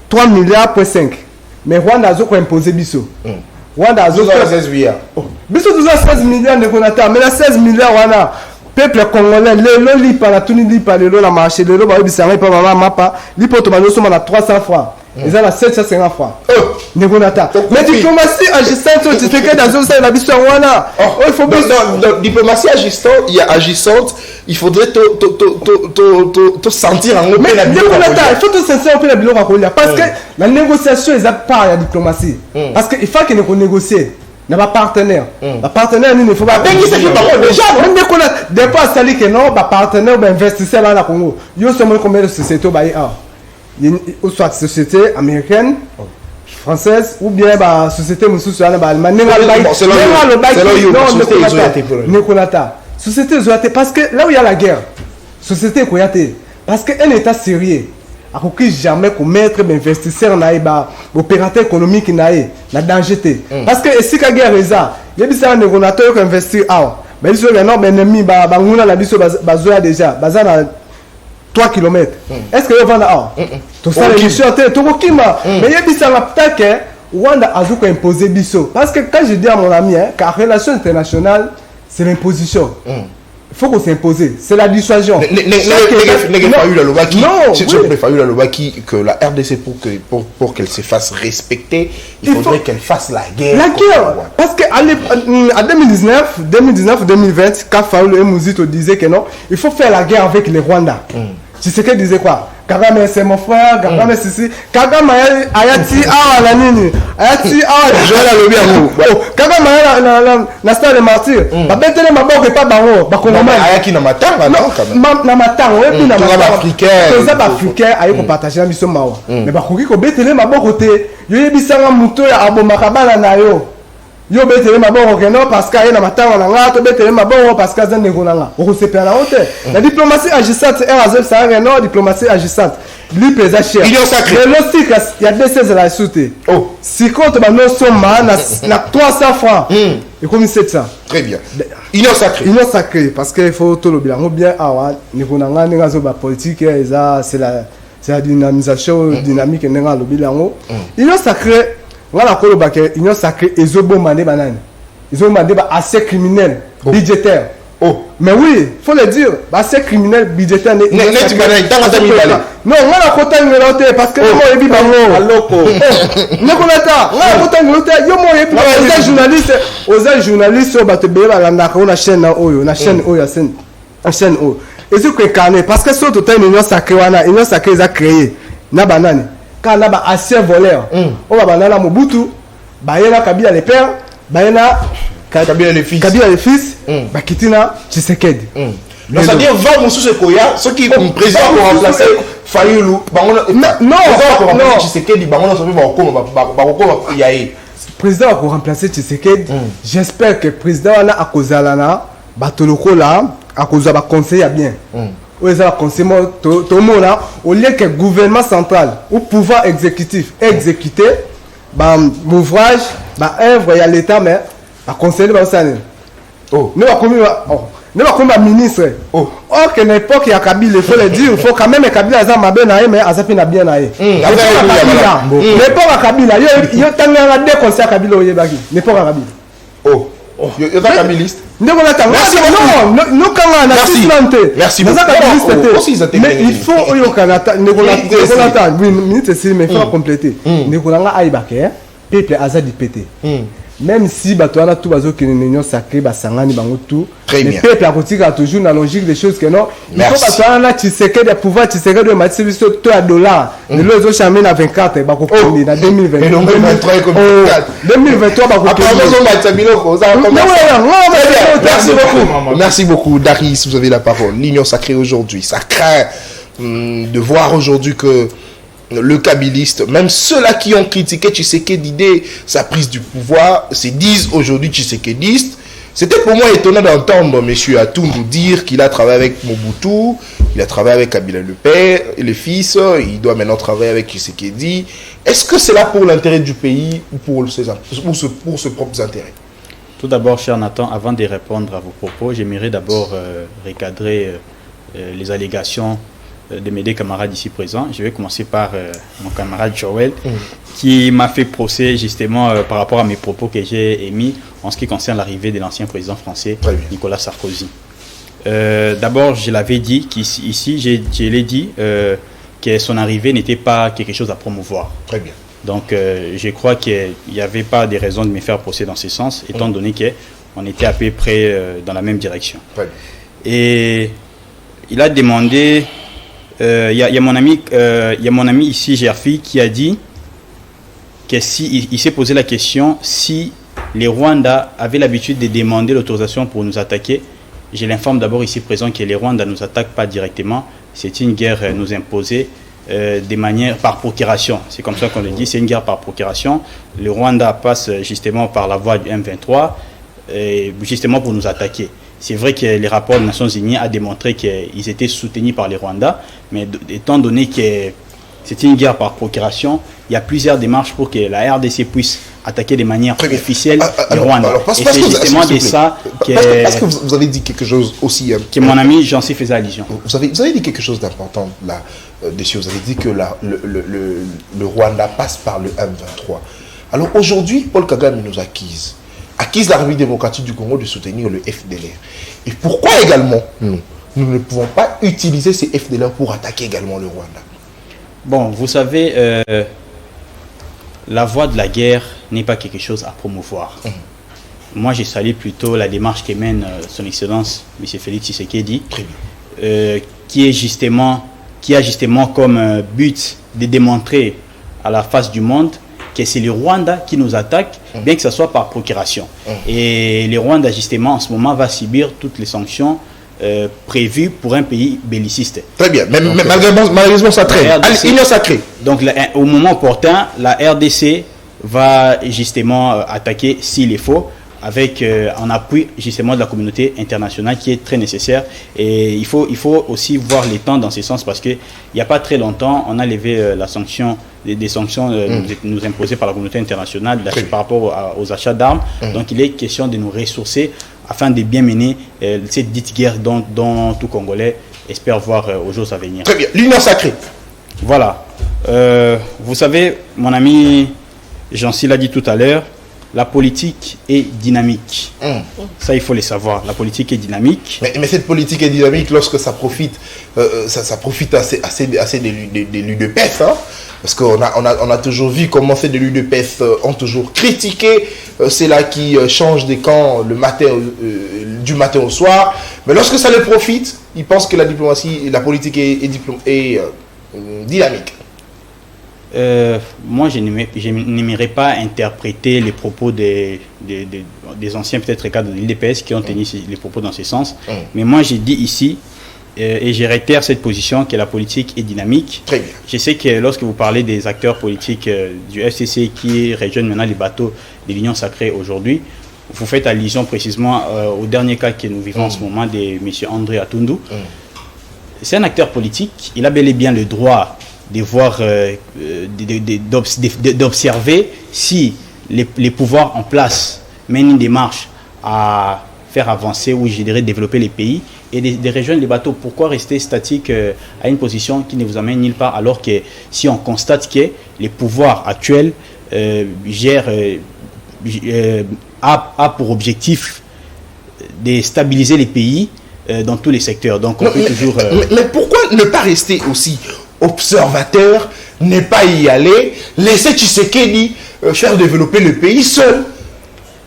3 milliards pour 5. Mais Rwanda a imposé Bisso. Rwanda a 16 milliards. Bisso a 16 milliards de Konata, mais la 16 milliards, Rwanda. Peuple congolais, le lipa, la tuni lipa, le la marché, le ba bisanga pa mama mapa, lipo to bano soma na 300 francs. Ils ont 750 francs. Negonata. Mais diplomatie agissante, tu sais que dans ça la biso wana. Il faut dans diplomatie agissante, il faudrait te sentir en mais Negonata, il faut te sentir en peu la bilo rakolia parce que la négociation est à part la diplomatie. Parce que il faut que nous négocier. N'a pas partenaire. Le partenaire, il ne faut pas. Déjà, même dès qu'on a des fois, ça dit que non, partenaire ou investisseur dans la Congo. Il y a seulement combien de sociétés au Baïa? Soit société américaine, française, ou bien société moussou allemande. C'est là où société zoaté parce que là où il y a la guerre, société koyate parce qu'un état sérieux. A jamais commettre d'investisseurs naïba opérateur économique naï na danger parce que si la guerre est ça il y a des négociateurs qui investissent mais ils sont non ben ennemi nguna na biso bazoya déjà bazana 3 km est-ce que vont tout ça les missions tout kima mais il y a des attaques Rwanda a dû imposer biso parce que quand je dis à mon ami car relation internationale c'est l'imposition. Il faut qu'on s'impose. C'est la dissuasion. Non, que la RDC pour qu'elle se fasse respecter, il faudrait qu'elle fasse la guerre. La guerre. Parce qu'en 2019-2020, quand Faoul et Mouzito disaient que non, il faut faire la guerre avec les Rwandais. Tu sais qu'il disait quoi? Kagame c'est mon frère, Kagame c'est ici. Kagame ayati la nini. Ayati Joël a le bien. Kagame na stade de martyr. Ba betele maboko pas bango, ba kongomani. Ayaki na matanga non quand même. Na matanga, et puis na matanga africain. Tous les africains ayi ko partager na biso mawa. Mais ba koki ko betele maboko te. Yo yebisanga muto ya abomaka bana na yo. Yo betele maboko que non parce que na matanga na nga to betele maboko parce que zane ngonanga. O se perd la honte. La diplomatie agissante est à ça non diplomatie agissante. Lui pesa cher. Il est sacré. Le logistique il y a 216 la sauté. Oh. Si compte ba no soma na 300 francs. Et comme 700. Très bien. Il est sacré. Il est sacré parce que il faut tout le bilan bien awa ngonanga ngazo ba politique c'est la dynamisation dynamique nanga le bilan. Il est sacré. Voilà quoi le bac union sacrée et zobo mandé banane. Ils ont demandé assez criminel budgétaire. Oh. Mais oui, faut le dire, assez criminel budgétaire. Non, on a côté parce que moi et bibango. Alloko. Ne connaît-pas. On a côté yo moi et aux journalistes au bateau la na chaîne na chaîne chaîne et ce que carnet parce que surtout une union sacrée union sacrée a créé na banane. Quand on a assez voleur, on va banana Mobutu, Bayena Kabila les pères, Bayena Kabila les fils, Bakitina Tshisekedi. Donc ça veut dire va Moussou Sekoya, ceux qui sont présents pour remplacer Fayoulou, non, Tshisekedi, président pour remplacer Tshisekedi. J'espère que le président a Kozalana, Batoloko là, a cause ba conseiller bien. Au lieu que le gouvernement central ou pouvoir exécutif exécuter l'ouvrage, l'œuvre, il y a l'État, mais le conseiller va aussi. Nous avons comme ministre. Or, qu'à l'époque, il y a Kabila, il faut le dire, il faut quand même que Kabila ait mais Azapi n'a bien aillé. L'époque à Kabila, il y a deux conseils à Kabila au Yébagi. L'époque à Kabila. Il y a un kabiliste. Merci beaucoup. Mais il faut au Canada, mais il faut compléter. Nekolanga aibake, peuple azadi pété. Même si Batouana tout bazo qui n'union sacrée basangani bango tout. Le peuple a continué toujours dans la logique des choses que non. Il faut Batouana Tshisekedi de pouvoir Tshisekedi de mettre sur $2. Le lot ont chamé na 24 bako kondi na 2023. 2023 bako kondi. Merci beaucoup Daris, vous avez la parole. L'union sacrée aujourd'hui, ça craint de voir aujourd'hui que le kabiliste, même ceux-là qui ont critiqué Tshisekedi dès sa prise du pouvoir, se disent aujourd'hui tshisekedistes. C'était pour moi étonnant d'entendre M. Atundu dire qu'il a travaillé avec Mobutu, il a travaillé avec Kabila le père, le fils, il doit maintenant travailler avec Tshisekedi. Est-ce que c'est là pour l'intérêt du pays ou pour ses propres intérêts? Tout d'abord, cher Nathan, avant de répondre à vos propos, j'aimerais d'abord recadrer les allégations de mes deux camarades ici présents. Je vais commencer par mon camarade Joël, qui m'a fait procès justement par rapport à mes propos que j'ai émis en ce qui concerne l'arrivée de l'ancien président français, Nicolas Sarkozy. D'abord, je l'avais dit, qu'ici, je l'ai dit, que son arrivée n'était pas quelque chose à promouvoir. Très bien. Donc, je crois qu'il n'y avait pas de raison de me faire procès dans ce sens, étant donné qu'on était à peu près dans la même direction. Très bien. Et il a demandé... Il y a mon ami ici, Gerfi, qui a dit que il s'est posé la question si les Rwandais avaient l'habitude de demander l'autorisation pour nous attaquer. Je l'informe d'abord ici présent que les Rwandais ne nous attaquent pas directement. C'est une guerre nous imposée de manière par procuration. C'est comme ça qu'on le dit, c'est une guerre par procuration. Le Rwanda passe justement par la voie du M23 justement pour nous attaquer. C'est vrai que les rapports des Nations Unies ont démontré qu'ils étaient soutenus par les Rwandais, mais étant donné que c'est une guerre par procuration, il y a plusieurs démarches pour que la RDC puisse attaquer de manière officielle les Rwandais. Et c'est justement de ça que... Parce que vous avez dit quelque chose aussi... que mon ami Jancy faisait allusion. Vous avez dit quelque chose d'important là, dessus. Vous avez dit que le Rwanda passe par le M23. Alors aujourd'hui, Paul Kagame nous accuse la République démocratique du Congo de soutenir le FDLR. Et pourquoi également nous ne pouvons pas utiliser ces FDLR pour attaquer également le Rwanda? Bon, vous savez, la voie de la guerre n'est pas quelque chose à promouvoir. Moi, je salue plutôt la démarche que mène son Excellence, M. Félix Tshisekedi, qui a justement comme but de démontrer à la face du monde que c'est les Rwandais qui nous attaquent, bien que ce soit par procuration. Et les Rwandais, justement, en ce moment, va subir toutes les sanctions prévues pour un pays belliciste. Très bien, mais malheureusement, ça traîne. Union sacrée. Donc, au moment opportun, la RDC va justement attaquer s'il est faut, avec en appui justement de la communauté internationale qui est très nécessaire. Et il faut aussi voir les temps dans ce sens, parce qu'il n'y a pas très longtemps, on a levé la sanction, des sanctions nous imposées par la communauté internationale par rapport aux achats d'armes. Donc il est question de nous ressourcer afin de bien mener cette dite guerre dont tout Congolais espère voir aux jours à venir. Très bien, l'union sacrée. Voilà. Vous savez, mon ami Jancy l'a dit tout à l'heure, la politique est dynamique. Ça, il faut le savoir. La politique est dynamique. Mais cette politique est dynamique lorsque ça profite, ça profite assez des l'UDPS. Hein? Parce qu'on a toujours vu comment ces l'UDPS ont toujours critiqué ceux-là qui changent des camps du matin au soir. Mais lorsque ça les profite, ils pensent que la politique est dynamique. Moi, je n'aimerais pas interpréter les propos des anciens peut-être cadres de l'UDPS qui ont tenu les propos dans ce sens. Mais moi, j'ai dit ici, et je réitère cette position, que la politique est dynamique. Très bien. Je sais que lorsque vous parlez des acteurs politiques du FCC qui rejoignent maintenant les bateaux de l'Union sacrée aujourd'hui, vous faites allusion précisément au dernier cas que nous vivons en ce moment de M. André Atundu. C'est un acteur politique, il a bel et bien le droit de voir, d'observer si les pouvoirs en place mènent une démarche à faire avancer ou, je dirais, développer les pays et de rejoindre les bateaux. Pourquoi rester statique à une position qui ne vous amène nulle part, alors que si on constate que les pouvoirs actuels a pour objectif de stabiliser les pays dans tous les secteurs. Donc on peut toujours... Mais pourquoi ne pas rester aussi observateur, ne pas y aller, laisser Tshisekedi faire développer le pays seul?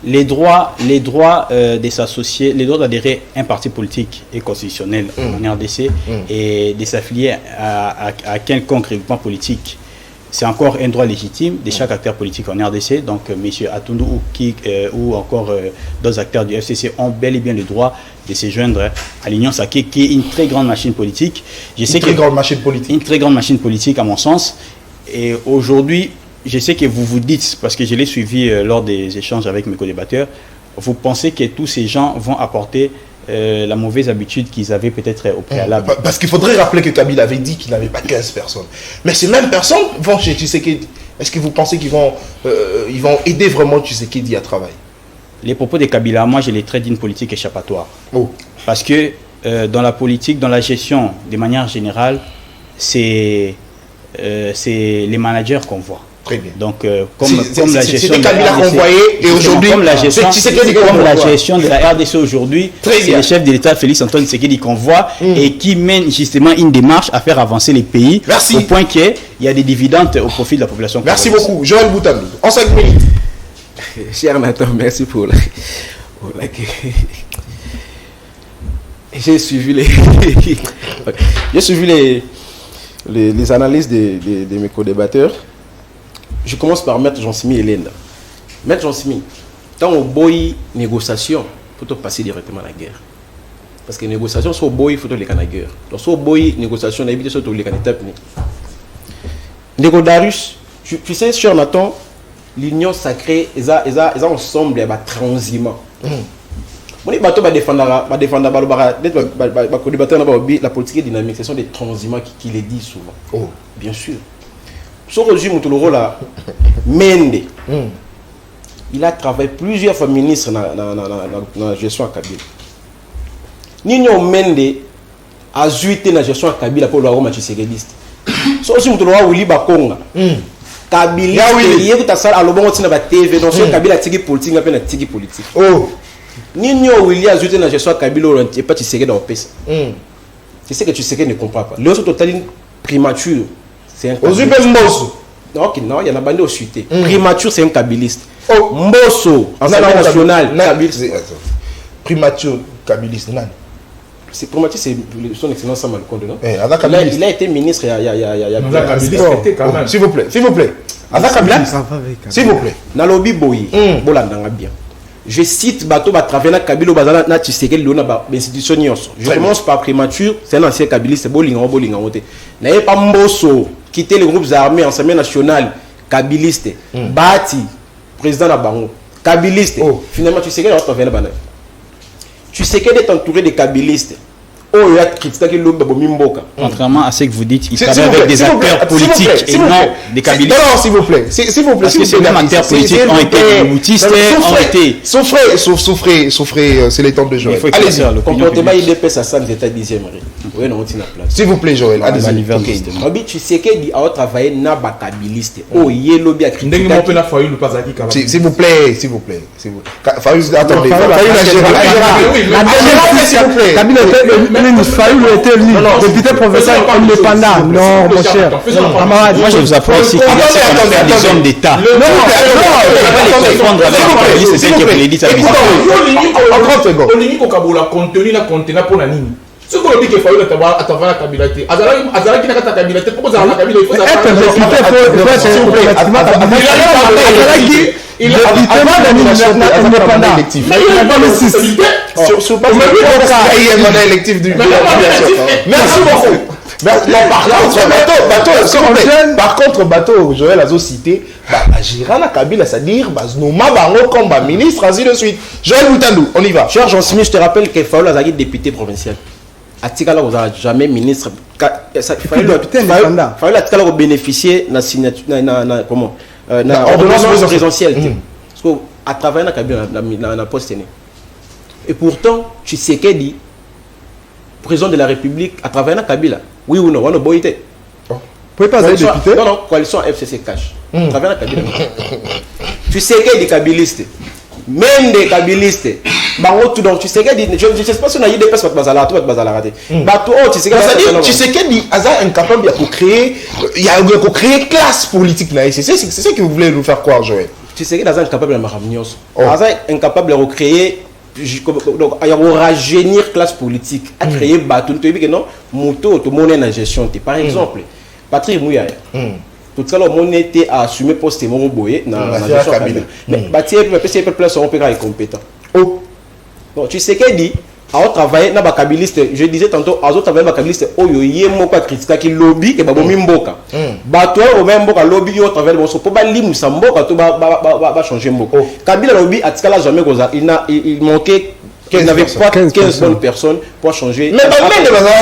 Les droits de s'associer, les droits d'adhérer à un parti politique et constitutionnel en RDC et de s'affilier à quelconque regroupement politique, c'est encore un droit légitime de chaque acteur politique en RDC. Donc M. Atundu ou encore d'autres acteurs du FCC ont bel et bien le droit de se joindre à l'Union sacrée, qui est une très grande machine politique. Une très grande machine politique à mon sens. Et aujourd'hui, je sais que vous vous dites, parce que je l'ai suivi lors des échanges avec mes co-débatteurs, vous pensez que tous ces gens vont apporter la mauvaise habitude qu'ils avaient peut-être au préalable? Parce qu'il faudrait rappeler que Kabila avait dit qu'il n'avait pas 15 personnes. Mais ces mêmes personnes vont chez Tshisekedi. Est-ce que vous pensez qu'ils vont aider vraiment Tshisekedi à travailler? Les propos de Kabila, moi je les traite d'une politique échappatoire. Parce que dans la politique, dans la gestion, de manière générale, c'est les managers qu'on voit. Très bien. Donc, comme la gestion de Kabila qu'on voyait et aujourd'hui, comme la gestion de la RDC aujourd'hui, c'est le chef de l'État Félix Antoine Tshisekedi qu'on voit et qui mène justement une démarche à faire avancer les pays. Merci. Au point qu'il y a des dividendes au profit de la population. Merci beaucoup. Joël Boutambi, en 5 minutes. Cher Nathan, merci pour la... J'ai suivi les analyses de mes co-débatteurs. Je commence par Maître Jean-Simi Hélène. Maître Jean-Simi, quand on boit négociation, il faut passer directement à la guerre. Parce que négociation, si on boit, il faut aller à la guerre. Donc si on boit négociation, on évite de aller à l'étape. Négodarius, tu sais, cher Nathan, l'union sacrée, ils ont ensemble un transhumant. La politique est dynamique, ce sont des transhumants qui le disent souvent. Bien sûr. Ce régime, Mende, il a travaillé plusieurs fois ministre dans la gestion à Kabila. Nino Mende a ajouté la gestion à Kabila pour le Roma Tshisekedi. Ce régime, Willy Bakonga. Kabila, il y a un TV, donc Kabila a tigé politique, il a fait tigé politique. Nino Willy a ajouté la gestion à Kabila et pas Tshisekedi dans le pays. C'est ce que Tshisekedi ne comprend pas. Le total primature. C'est un non, il y en a bandé au suité. Primature, c'est un kabiliste. Mbosso, Assemblée nationale. Primature, kabiliste. C'est primature, c'est son excellence Samal Konde, non? Il a été ministre il y a s'il vous plaît. S'il vous plaît. Nalobi Boyi, Bolandanga bien. Je cite Bato Batravena Kabilo Bazana na Tshisekedi Lona ba institution nyonso. Je commence par primature, c'est un ancien kabiliste Bolinga Wote. N'ayez pas Mbosso quitter les groupes armés Assemblée nationale kabiliste. Bati président na bango kabiliste. Finalement Tshisekedi va revenir bana. Tshisekedi est entouré de kabilistes. Il a critiqué que l'homme Mimboka. Contrairement à ce que vous dites, il travaille avec des acteurs politiques et non des kabilistes. Non, s'il vous plaît. Parce que ces mêmes acteurs politiques ont été des moutistes, ont été... Souffrez, c'est les temps de Joël. Allez-y, le comportement IDPS à 100 États 10e. Oui, non, on tient la place. S'il vous plaît, Joël. Allez-y. Tu sais qu'il a travaillé dans les kabilistes. Oh, il y a lobby à critiquer. S'il vous plaît. Attendez. Fayoul était élu député professeur indépendant. Non, mon cher. Moi, je vous apprends aussi qu'il y a des hommes d'État. Non, les confondre avec les kabilistes, c'est celle qui a dit ça. Ce qu'on dit qu'il faut avoir la Kabilate. Azara qui n'a pas la Kabilate, pourquoi ça a la Kabilate? Il faut être il a merci beaucoup. Par contre, Bateau, Joël a cité, Girana Kabila, c'est-à-dire, Noma Bango comme ministre, ainsi de suite. Joël Moutandou, on y va. Cher Jean-Simi, je te rappelle qu'il faut la député provincial. À Tikala, vous n'avez jamais ministre. Il fallait bénéficier de la signature, comment? Ordonnance présidentielle. Parce qu'à travers la poste. Et pourtant, Tshisekedi, président de la République, à travers la Kabila, oui ou non, on a beau été. Vous pouvez pas être député? Non, coalition FCC cash. À travers la Kabila. Tshisekedi kabiliste. Même des kabilistes. Donc Tshisekedi, je ne sais pas si on a eu des personnes qui ont Tshisekedi est incapable de créer classe politique. C'est ce que vous voulez nous faire croire, Joël. Tshisekedi est incapable de incapable de recréer, de rajeunir classe politique, à créer bateau. Tu sais que non, moto, tout le monde est en gestion. Par exemple, Patrick Mouyaya. Tout ça, on était à assumer poste et mon boye dans la gestion Kabila. Mais Batier, c'est place on peut être compétent. Donc tu sais qu'elle dit, a travaillé na ba kabiliste, je disais tantôt a travaillé ba kabiliste oyo yemo kwa critique ki lobby ke babo mimboka ba toi au même mboka lobby yo travaille bon so po ba limu sa mboka to ba changer mboka Kabila lobby atikala jamais koza il manquait qu'il n'avait pas 15 bonnes personnes pour changer mais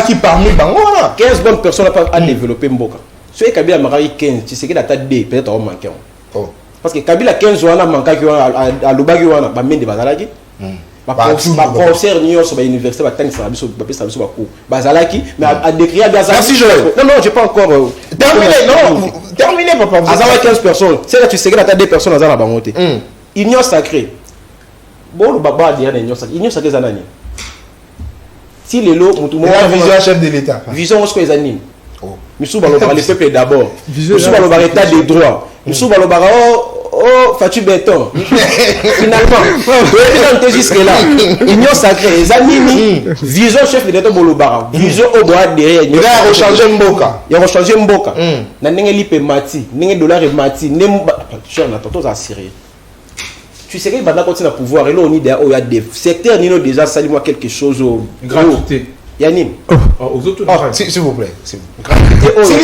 qui parmi bango 15 bonnes personnes à développer mboka so Kabila marai 15 tu sais que data D peut-être on manquait parce que Kabila 15 wana manka ki à lobaki wana ba mende bazalaki professeur nyonso ba université ba tangisa biso ba pesa biso ba cours bazalaki mais à décrire Gaza. Merci Joël. Non j'ai pas encore terminé papa. Azala 15 personnes c'est là tu sais que data 2 personnes azala ba monter union sacrée bon le baba dia na union sacrée zanani si les lots mutu mo vision chef de l'état vision on se les anime misu ba lo parler peuple d'abord misu ba lo parler état des droits misu ba lo parler oh Fatu Béton finalement on est jusque là union sacrée les amis vision chef de l'état bolobara vision au bois derrière il a rechanger mboka na ndenge lipe mati ndenge dollar et mati cher na tonto za sérieux tu sais que banda continue à pouvoir et là on y a des secteurs nino déjà sali moi quelque chose gratuité Yanim aux autres s'il vous plaît c'est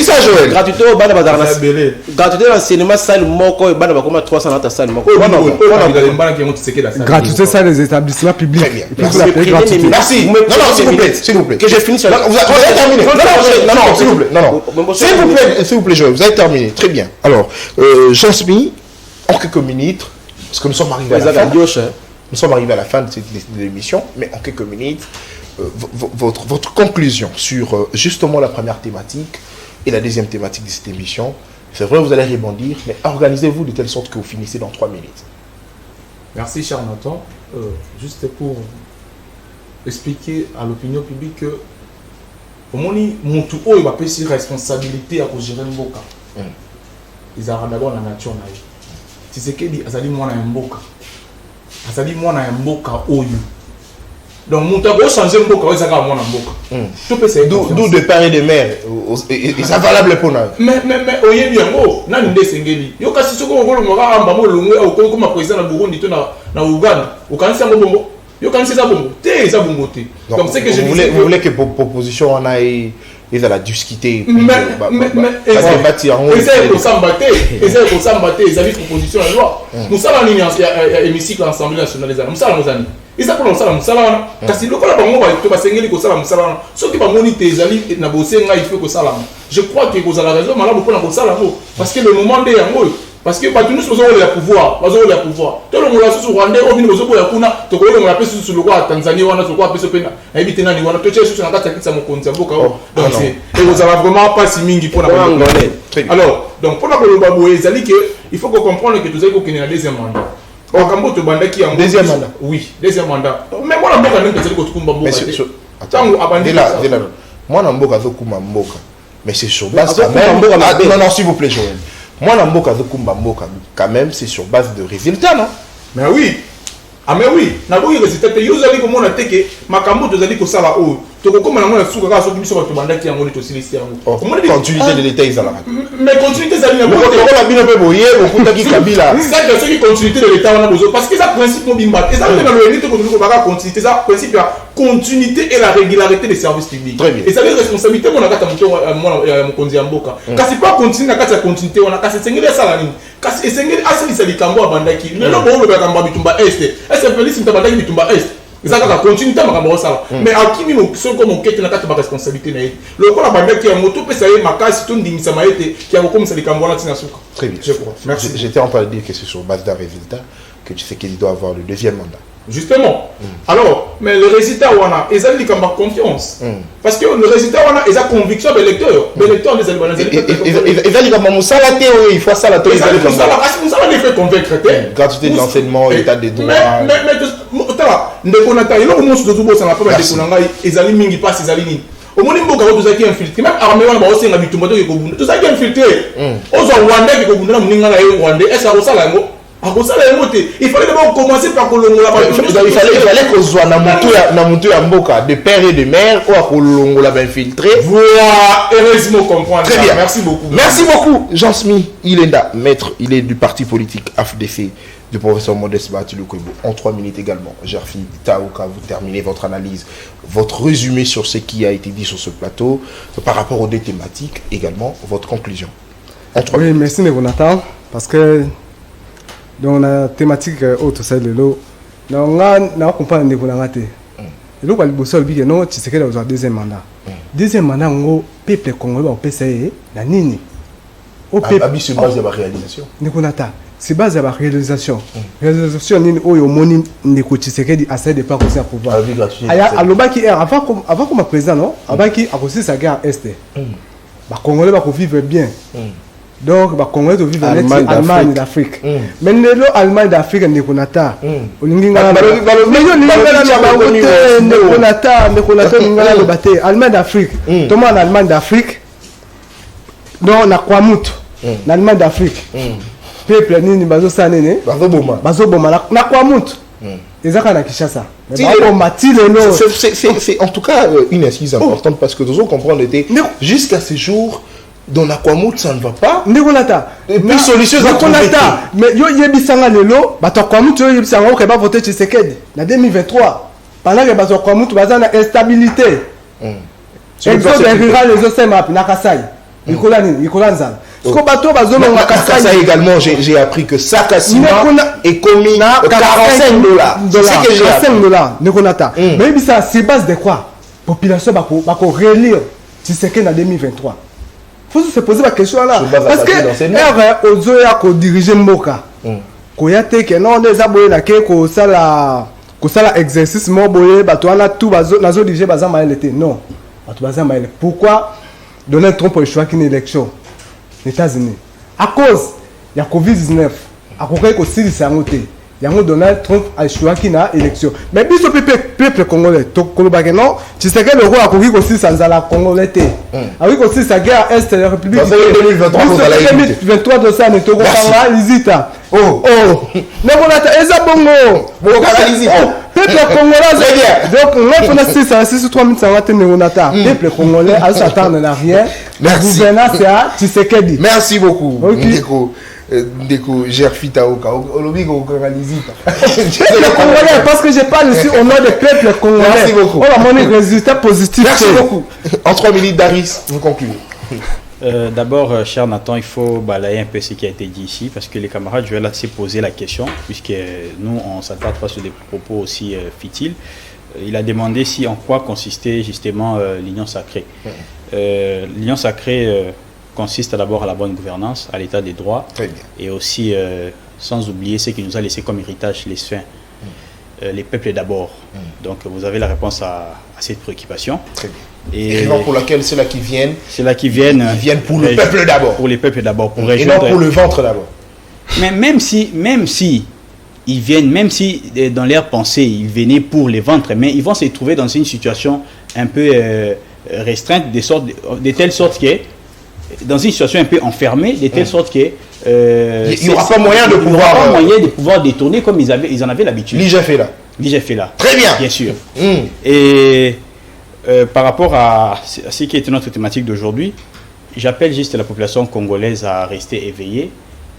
ça Joël gratuité au banda bazar gratuité l'enseignement salle moko banda ba comme 300 dans ta salle moko gratuité ça les établissements publics merci non s'il vous plaît que j'ai fini sur vous avez terminé non s'il vous plaît Joël vous avez terminé très bien alors Jean-Smi en quelques minutes parce que nous sommes arrivés à la fin de l'émission mais en quelques minutes votre conclusion sur justement la première thématique et la deuxième thématique de cette émission. C'est vrai, vous allez rebondir, mais organisez-vous de telle sorte que vous finissez dans 3 minutes. Merci, cher Nathan. Juste pour expliquer à l'opinion publique que mon tout haut va passer responsabilité à gérer Mboka. Ils ont d'abord la nature. Si c'est qu'il dit, Azali moi na Mboka. Azali moi na Mboka oyo. Donc, mon tabou changer Mboka, ils ont mon Mboka. Tout peut se d'où de père et de mère. Et c'est valable pour nous. Mais, oye bien, na nde sengeli. Yo kasi soko ngolo ngora amba mo longwe au ko comme président na Burundi to na Uganda. Au kanisa bongo. Yo kanisa za bongo. Te za bongo te. Donc c'est que vous voulez que proposition on a ils allaient discuter. Mais ils s'embattaient, ils avaient proposition de loi. Nous sommes en hémicycle l'Assemblée nationale des Armes. Nous sommes en ils sont pour nous salama. Parce que le cas bango va to basengeli ko sala musala. Ceux qui va moniter zali na bosenga il faut ko sala. Je crois que vous avez raison malabo pour na ko sala parce que le moment de yango parce que pas tous nous sommes le pouvoir, le pouvoir. Tout le monde a sur Rwanda au minimum ko ya kuna to ko le ngapesi sur le roi Tanzanie wana to ko apesi pena. Na ibite nani wana to chesu na kata kitsa mo konza boka. Donc c'est et vous avez vraiment pas si mingi pour na alors donc pour na ko loba boye zali que il faut qu'on comprenne que tout ça ko kena deuxième mandat. Deuxième mandat. Oui, deuxième mandat. Mais moi, je ne sais pas moi, mais c'est sur base quand même. Non, s'il vous plaît, Joël. Moi, quand même, c'est sur base de résultats, non? Mais oui. Ah, mais oui. Na boyi résultat. Vous allez comment on a teke. Makambo, vous allez que ça va haut. Tu comprends comment on a souka quand on a banda qui a monté aussi les siens. Continuité de l'État, ils ont la. Mais continuité, ça vient. On a bien fait boyer, beaucoup de Kabila. C'est que qui continuité de l'État, on a besoin. Parce que ça principe mon bimba. Et ça dans le unité qu'on va continuité. Ça principe la continuité et la régularité des services publics. Et ça les responsabilités mon akata mon konzi amboka. Kasi pas continuer na kata continuité, on a kasi sengeli ça la ligne. Kasi sengeli asili ça likambo abanda ki. Le bon le bakamba bitumba est. Est Félix Ntabanda bitumba est. Ils ont continuité à ça. Mais à qui nous sommes comme on quitte la responsabilité. Le coup la bande qui a moto peut savoir ma case tout dit ça m'a été qui a comme ça les cambois là très bien. Merci. J'étais en train de dire que c'est sur base d'un résultat que tu sais qu'il doit avoir le deuxième mandat. Justement. Alors, mais le résultat on a ils ont dit comme confiance. Parce que le résultat on a ils ont conviction des lecteurs. Les lecteurs des Albanais. Ils ont dit comme Moussa la théorie, il faut ça la théorie. Moussa les fait convaincre. Gratuité de l'enseignement, état des droits. Mais ndeko na taille lo monso to bosa na pa ndeko na ngai ezali mingi passe ezali nini omoni mboka ko tozaki infiltré même armée wana ba osenga bitumba to ko bunda tozaki infiltré ozo Rwanda ko bunda na muninga na yo Rwanda esa ko sala ngo akosala yango te il fallait d'abord commencer par kolongola ba il fallait ko zwa na mutu ya mboka de père et de mère ou akolongola ba infiltré voilà heureusement comprendre. Très bien, merci beaucoup. Merci beaucoup Jean-Smi Ilenda maître il est du parti politique AFDC du professeur Modeste Bahati-Lukwebo. En 3 minutes également, Gerfi Taoka, vous terminez votre analyse, votre résumé sur ce qui a été dit sur ce plateau, par rapport aux deux thématiques, également votre conclusion. Oui, merci Jonathan, parce que dans la thématique autre, c'est le lot. On a compris que nous avons été. Le gouvernement Bolsonaro dit que non, tu sais qu'il y a un deuxième mandat. Deuxième mandat, le peuple congolais va PCE, la nini. Au peuple se base sur la réalisation. C'est basé sur la réalisation. Réalisation nini au moni ne Tshisekedi essaie de pas aussi à pouvoir. Alors qui avant comme président non, avant qui a aussi sa guerre est. Ba Congolais va vivre bien. Donc ba Congolais doivent vivre en Allemagne d'Afrique. Mais le Allemagne d'Afrique ne konata. Olinginga ne baté Allemagne d'Afrique. Comment en Allemagne d'Afrique? Non, na kwa mutu. En Allemagne d'Afrique. Peuple nini bazo sanene bazo boma na kwa mutu ezaka na Kinshasa c'est en tout cas une excuse importante parce que nous comprendre était jusqu'à ce jour dans la Kwamut ça ne va pas et puis solution mais yo yebisanga lelo bato Kwamut yo yebisanga ko ba voter Tshisekedi na 2023 pendant que bato Kwamut baza na instabilité exode rural les osema na Kasai ikola nzala. Ça également, j'ai appris que sac à ciment est commis à $45. C'est ce que j'ai appris. Mais ça, c'est base de quoi? Population va relire Tshisekedi en 2023. Il faut se poser la question là. Parce que Ozoya ko diriger Mboka. Koyate que non les aboyé na ke ko sala exercice mo boyé bato ana tout nazo diriger bazama l'été. Non. Bato bazama. Pourquoi Donald Trump a choisi une élection aux États-Unis à cause de la COVID-19 à cause de la santé. Donald Trump a choisi une élection. Mais si le peuple congolais, non, tu sais que le roi a choisi aussi sans la Congolais. Avec aussi sa guerre est de la République. 2023 de ça, nous avons Lisita. Oh, mais voilà, Ezabongo. Peuple congolais. Donc, on a 6 3 minutes, ça va tenir peuple congolais, à s'attendre à rien. La gouvernance, c'est Tshisekedi. Merci beaucoup. Ndeko Gerfi Taoka Olobigo Lisita. Le congolais, parce que je parle ici au nom du peuple congolais. Merci beaucoup. On a mon résultat positif. Merci beaucoup. En 3 minutes, Daris, vous concluez. D'abord, cher Nathan, il faut balayer un peu ce qui a été dit ici, parce que les camarades, je vais là se poser la question, puisque nous, on ne s'attarde pas sur des propos aussi futiles. Il a demandé si en quoi consistait justement l'union sacrée. L'union sacrée consiste d'abord à la bonne gouvernance, à l'état des droits, et aussi, sans oublier ce qui nous a laissé comme héritage les soins, les peuples d'abord. Donc, vous avez la réponse à cette préoccupation. Très bien. Et pour laquelle ceux-là qui viennent, ils viennent pour le peuple d'abord. Pour les peuples d'abord. Et non pour le ventre d'abord. Mais même si ils viennent, même si dans leur pensée, ils venaient pour les ventres, mais ils vont se trouver dans une situation un peu restreinte, de telle sorte que, dans une situation un peu enfermée, de telle sorte que il n'y aura pas moyen de pouvoir détourner comme ils en avaient l'habitude. L'IGF est là. Très bien. Bien sûr. Et par rapport à ce qui était notre thématique d'aujourd'hui, j'appelle juste la population congolaise à rester éveillée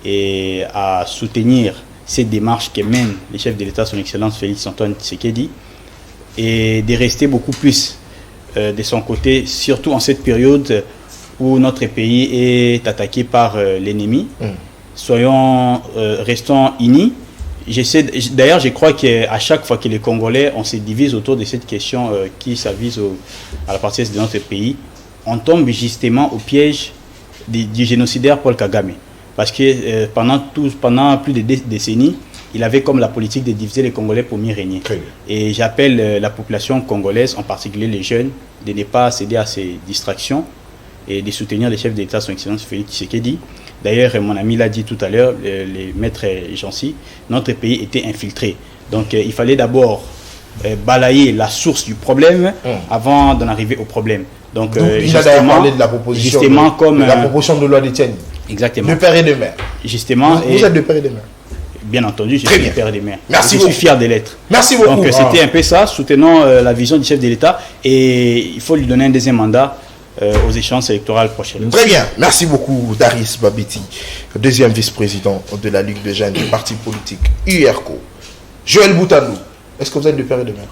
et à soutenir cette démarche que mène le chef de l'État, son Excellence Félix Antoine Tshisekedi, et de rester beaucoup plus de son côté, surtout en cette période où notre pays est attaqué par l'ennemi. Restons unis. D'ailleurs, je crois qu'à chaque fois que les Congolais, on se divise autour de cette question qui s'avise à la partie de notre pays, on tombe justement au piège du génocidaire Paul Kagame. Parce que pendant plus de décennies, il avait comme la politique de diviser les Congolais pour mieux régner. Et j'appelle la population congolaise, en particulier les jeunes, de ne pas céder à ces distractions et de soutenir les chefs d'État, son Excellence Félix Tshisekedi. D'ailleurs, mon ami l'a dit tout à l'heure, le maître Jancy, notre pays était infiltré. Donc, il fallait d'abord balayer la source du problème avant d'en arriver au problème. Donc, il a d'ailleurs parlé de la proposition de la proposition de loi d'Étienne. Exactement. De père et de mère. Justement. Vous êtes de père et de mère. Bien entendu, je suis de père et de mère. Merci beaucoup. Je suis fier de l'être. Merci beaucoup. Donc, c'était un peu ça, soutenant la vision du chef de l'État. Et il faut lui donner un deuxième mandat aux échéances électorales prochaines. Très bien, merci beaucoup Daris Babeti, deuxième vice-président de la Ligue des jeunes du parti politique URCO. Joël Boutandou, est-ce que vous êtes de père et de mère?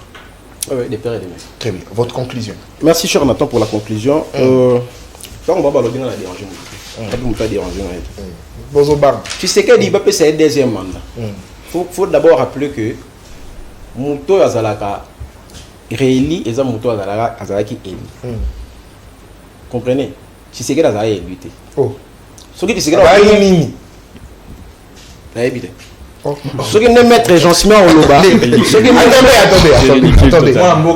Oui, des pères et des mères. Très bien, votre conclusion. Merci cher Nathan pour la conclusion. Quand on va baloder dans la déranger, Bozo Bar. tu sais qu'il dit que c'est un deuxième mandat. Faut d'abord rappeler que Mouto Azalaka réélit et ça Mouto Azalaki élit. Comprenez? Tu sais qu'il a élu. Oh. Ce qui tu sais qu'il Ah, a élu. Ce qui ne mettre Jean-Simon au Loba.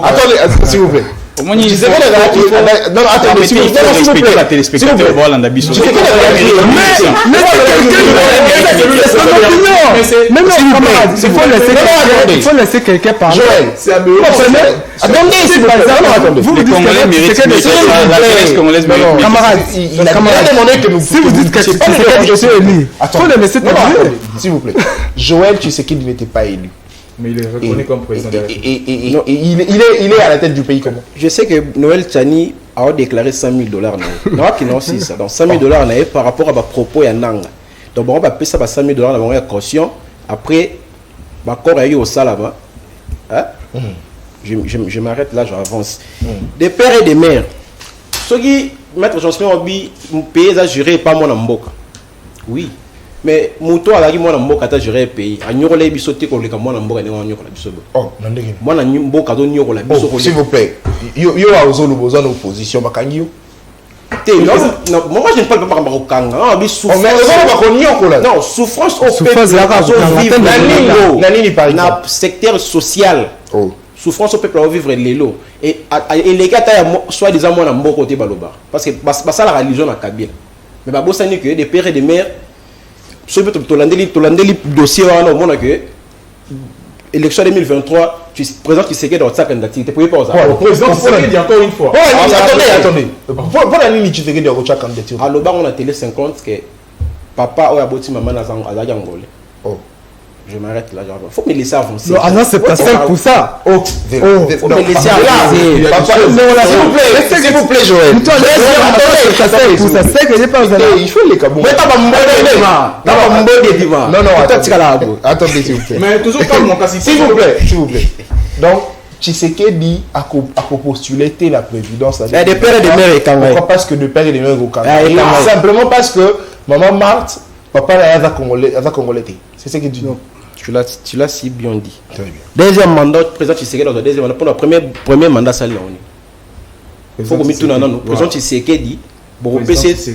Attendez, s'il vous plaît. Au moins, Tu sais que non, attendez, s'il vous plaît. respecter la téléspectateur. Voilà, Mais c'est il faut laisser quelqu'un parler. Joël, c'est à me attendez, s'il vous plaît. Vous les dites Congolais méritent la jeunesse congolaise mérite mieux. Camarades, il a bien demandé que nous. si vous dites que c'est je suis élu, il faut le laisser terminer. S'il vous plaît. Joël, tu sais qu'il n'était pas élu. Mais il est reconnu comme président de la République. Et il est à la tête du pays comment? Je sais que Noël Tchani a déclaré $100 000. Non, qui non, c'est ça. Donc $100 000 par rapport à ma propos et à Nanga. Donc on va payer ça $100 000 avant la caution. Après, ma corps a eu au salama. Je m'arrête là, j'avance. Des pères et des mères. Ceux qui mettent Jean-Simon Obi, payer ça, juré pas mon amboka. Oui. Mais Mouto a dit moi amboka ta juré pays. A nyoro les bisoté ko le ka moi amboka ne wa nyoko la bisobo. Oh, non ndenge. Moi na mboka do nyoko la bisobo. S'il vous plaît. Yo a ozolo bozana opposition bakangi yo. Non, moi je ne parle pas de Kanga. Non, souffrance Souffrance au peuple. Dans le secteur social. Oh. Souffrance au peuple à vivre l'élo. Et les gars, soit disant moi, dans côté baloba. Parce que ça la religion à Kabila. Mais bah, ça n'est que des pères et des mères. Ce que tu as dossier, on a que élection 2023, tu présentes qui s'est dans sa candidature. Tu ne peux pas Le président Tshisekedi encore une fois. Attendez. Pour la ligne, tu te dis dans sa candidature. À l'Oba, on a télé 50 que papa ou aboti maman à Zangolé. Oh. Je m'arrête là. Il faut me laisser avancer. Non, non, c'est pas ça pour ça. Oh, faut me laisser avancer. S'il vous plaît, Joël. Il faut les cabos. Non, attendez, s'il vous plaît. Mais toujours comme mon cas, S'il vous plaît. Donc, Tshisekedi a postulé la présidence. Des pères et des mères et Kangaï. Pourquoi? Parce que des pères et des mères au Kangaï. Simplement parce que maman Marthe, papa n'a pas congolais. C'est ce que tu dis. Tu l'as si bien dit. Très bien. Deuxième mandat, président Tshisekedi dans le deuxième mandat, pour le premier mandat, ça l'est. Il faut que nous tournions. Le président Tshisekedi, pour PC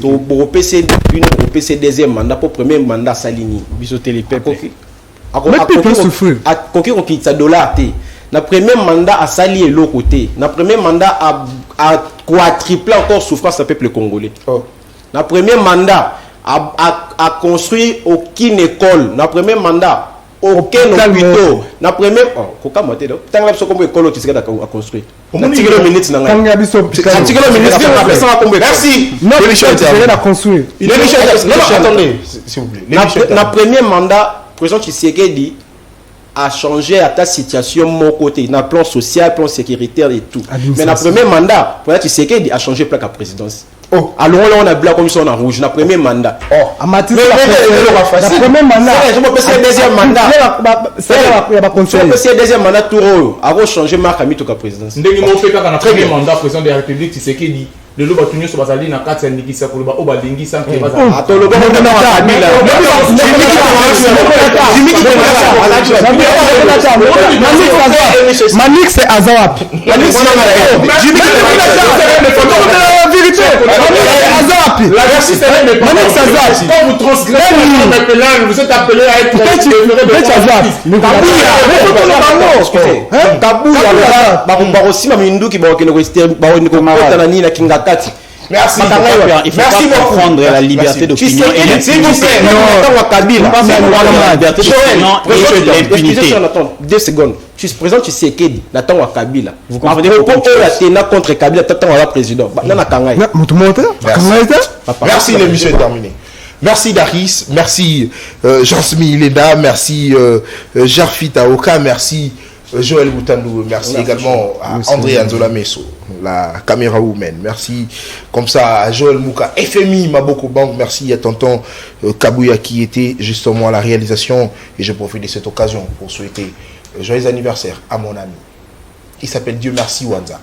deuxième mandat, pour le premier mandat, ça l'est. Bisoter les peuples. À conquérir un dollar. Le premier mandat a sali et l'autre côté. Le premier mandat a quadruplé encore souffrance au peuple congolais. Le premier mandat a construit aucune école. Le premier mandat aucun hôpital. Le premier construit. Merci. Attendez, s'il vous plaît. Le premier mandat, le président Tshisekedi a changé à ta situation mon côté, dans le plan social, plan sécuritaire et tout. Mais dans le premier mandat, le président Tshisekedi a changé plaque à présidence. Alors là, on a blanc comme ça, on a rouge. Dans le premier mandat. Le premier mandat. Je me passe le deuxième mandat. Je me passe le deuxième mandat tout rôle. Avant de changer Marc Amito à présidence. Ndenge mo fait quand premier mandat président de la République Tshisekedi le loba tunyo so bazali na kati ya ndikisa ko loba obalingi sans que bazali ato loba na Kabila Manix c'est Azawap. Manix la Russie c'est même quand vous transgressez la pénale, vous êtes appelé à être Merci. Il faut pas prendre la liberté d'opinion et l'impunité. 2 secondes. Tu es présent, tu sais qu'il attends à Kabila. Vous comprenez contre Kabila, t'attends à la président. Merci, l'émission est terminée. Merci Daris, merci Jean-Smi Leda, merci Jarfit Aoka, merci Joël Boutandou, merci également à André Anzola Messo, la caméra woman. Merci comme ça à Joël Mouka, FMI Maboko Bank. Merci à tonton Kabouya qui était justement à la réalisation. Et je profite de cette occasion pour souhaiter joyeux anniversaire à mon ami. Il s'appelle Dieu merci Wanza.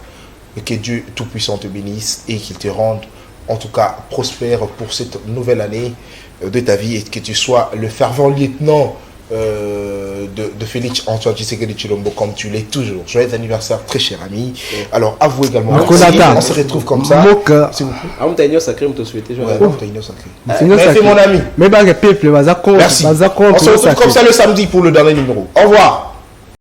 Et que Dieu Tout-Puissant te bénisse et qu'il te rende en tout cas prospère pour cette nouvelle année de ta vie et que tu sois le fervent lieutenant de Félix Antoine Tshisekedi Tshilombo comme tu l'es toujours. Joyeux anniversaire très cher ami. Alors à vous également. On se retrouve comme ça. S'il vous plaît. Ah, t'as une sacrée, on te souhaitait. Merci mon ami. Mais peuple, merci. On se retrouve comme ça le samedi pour le dernier numéro. Au revoir.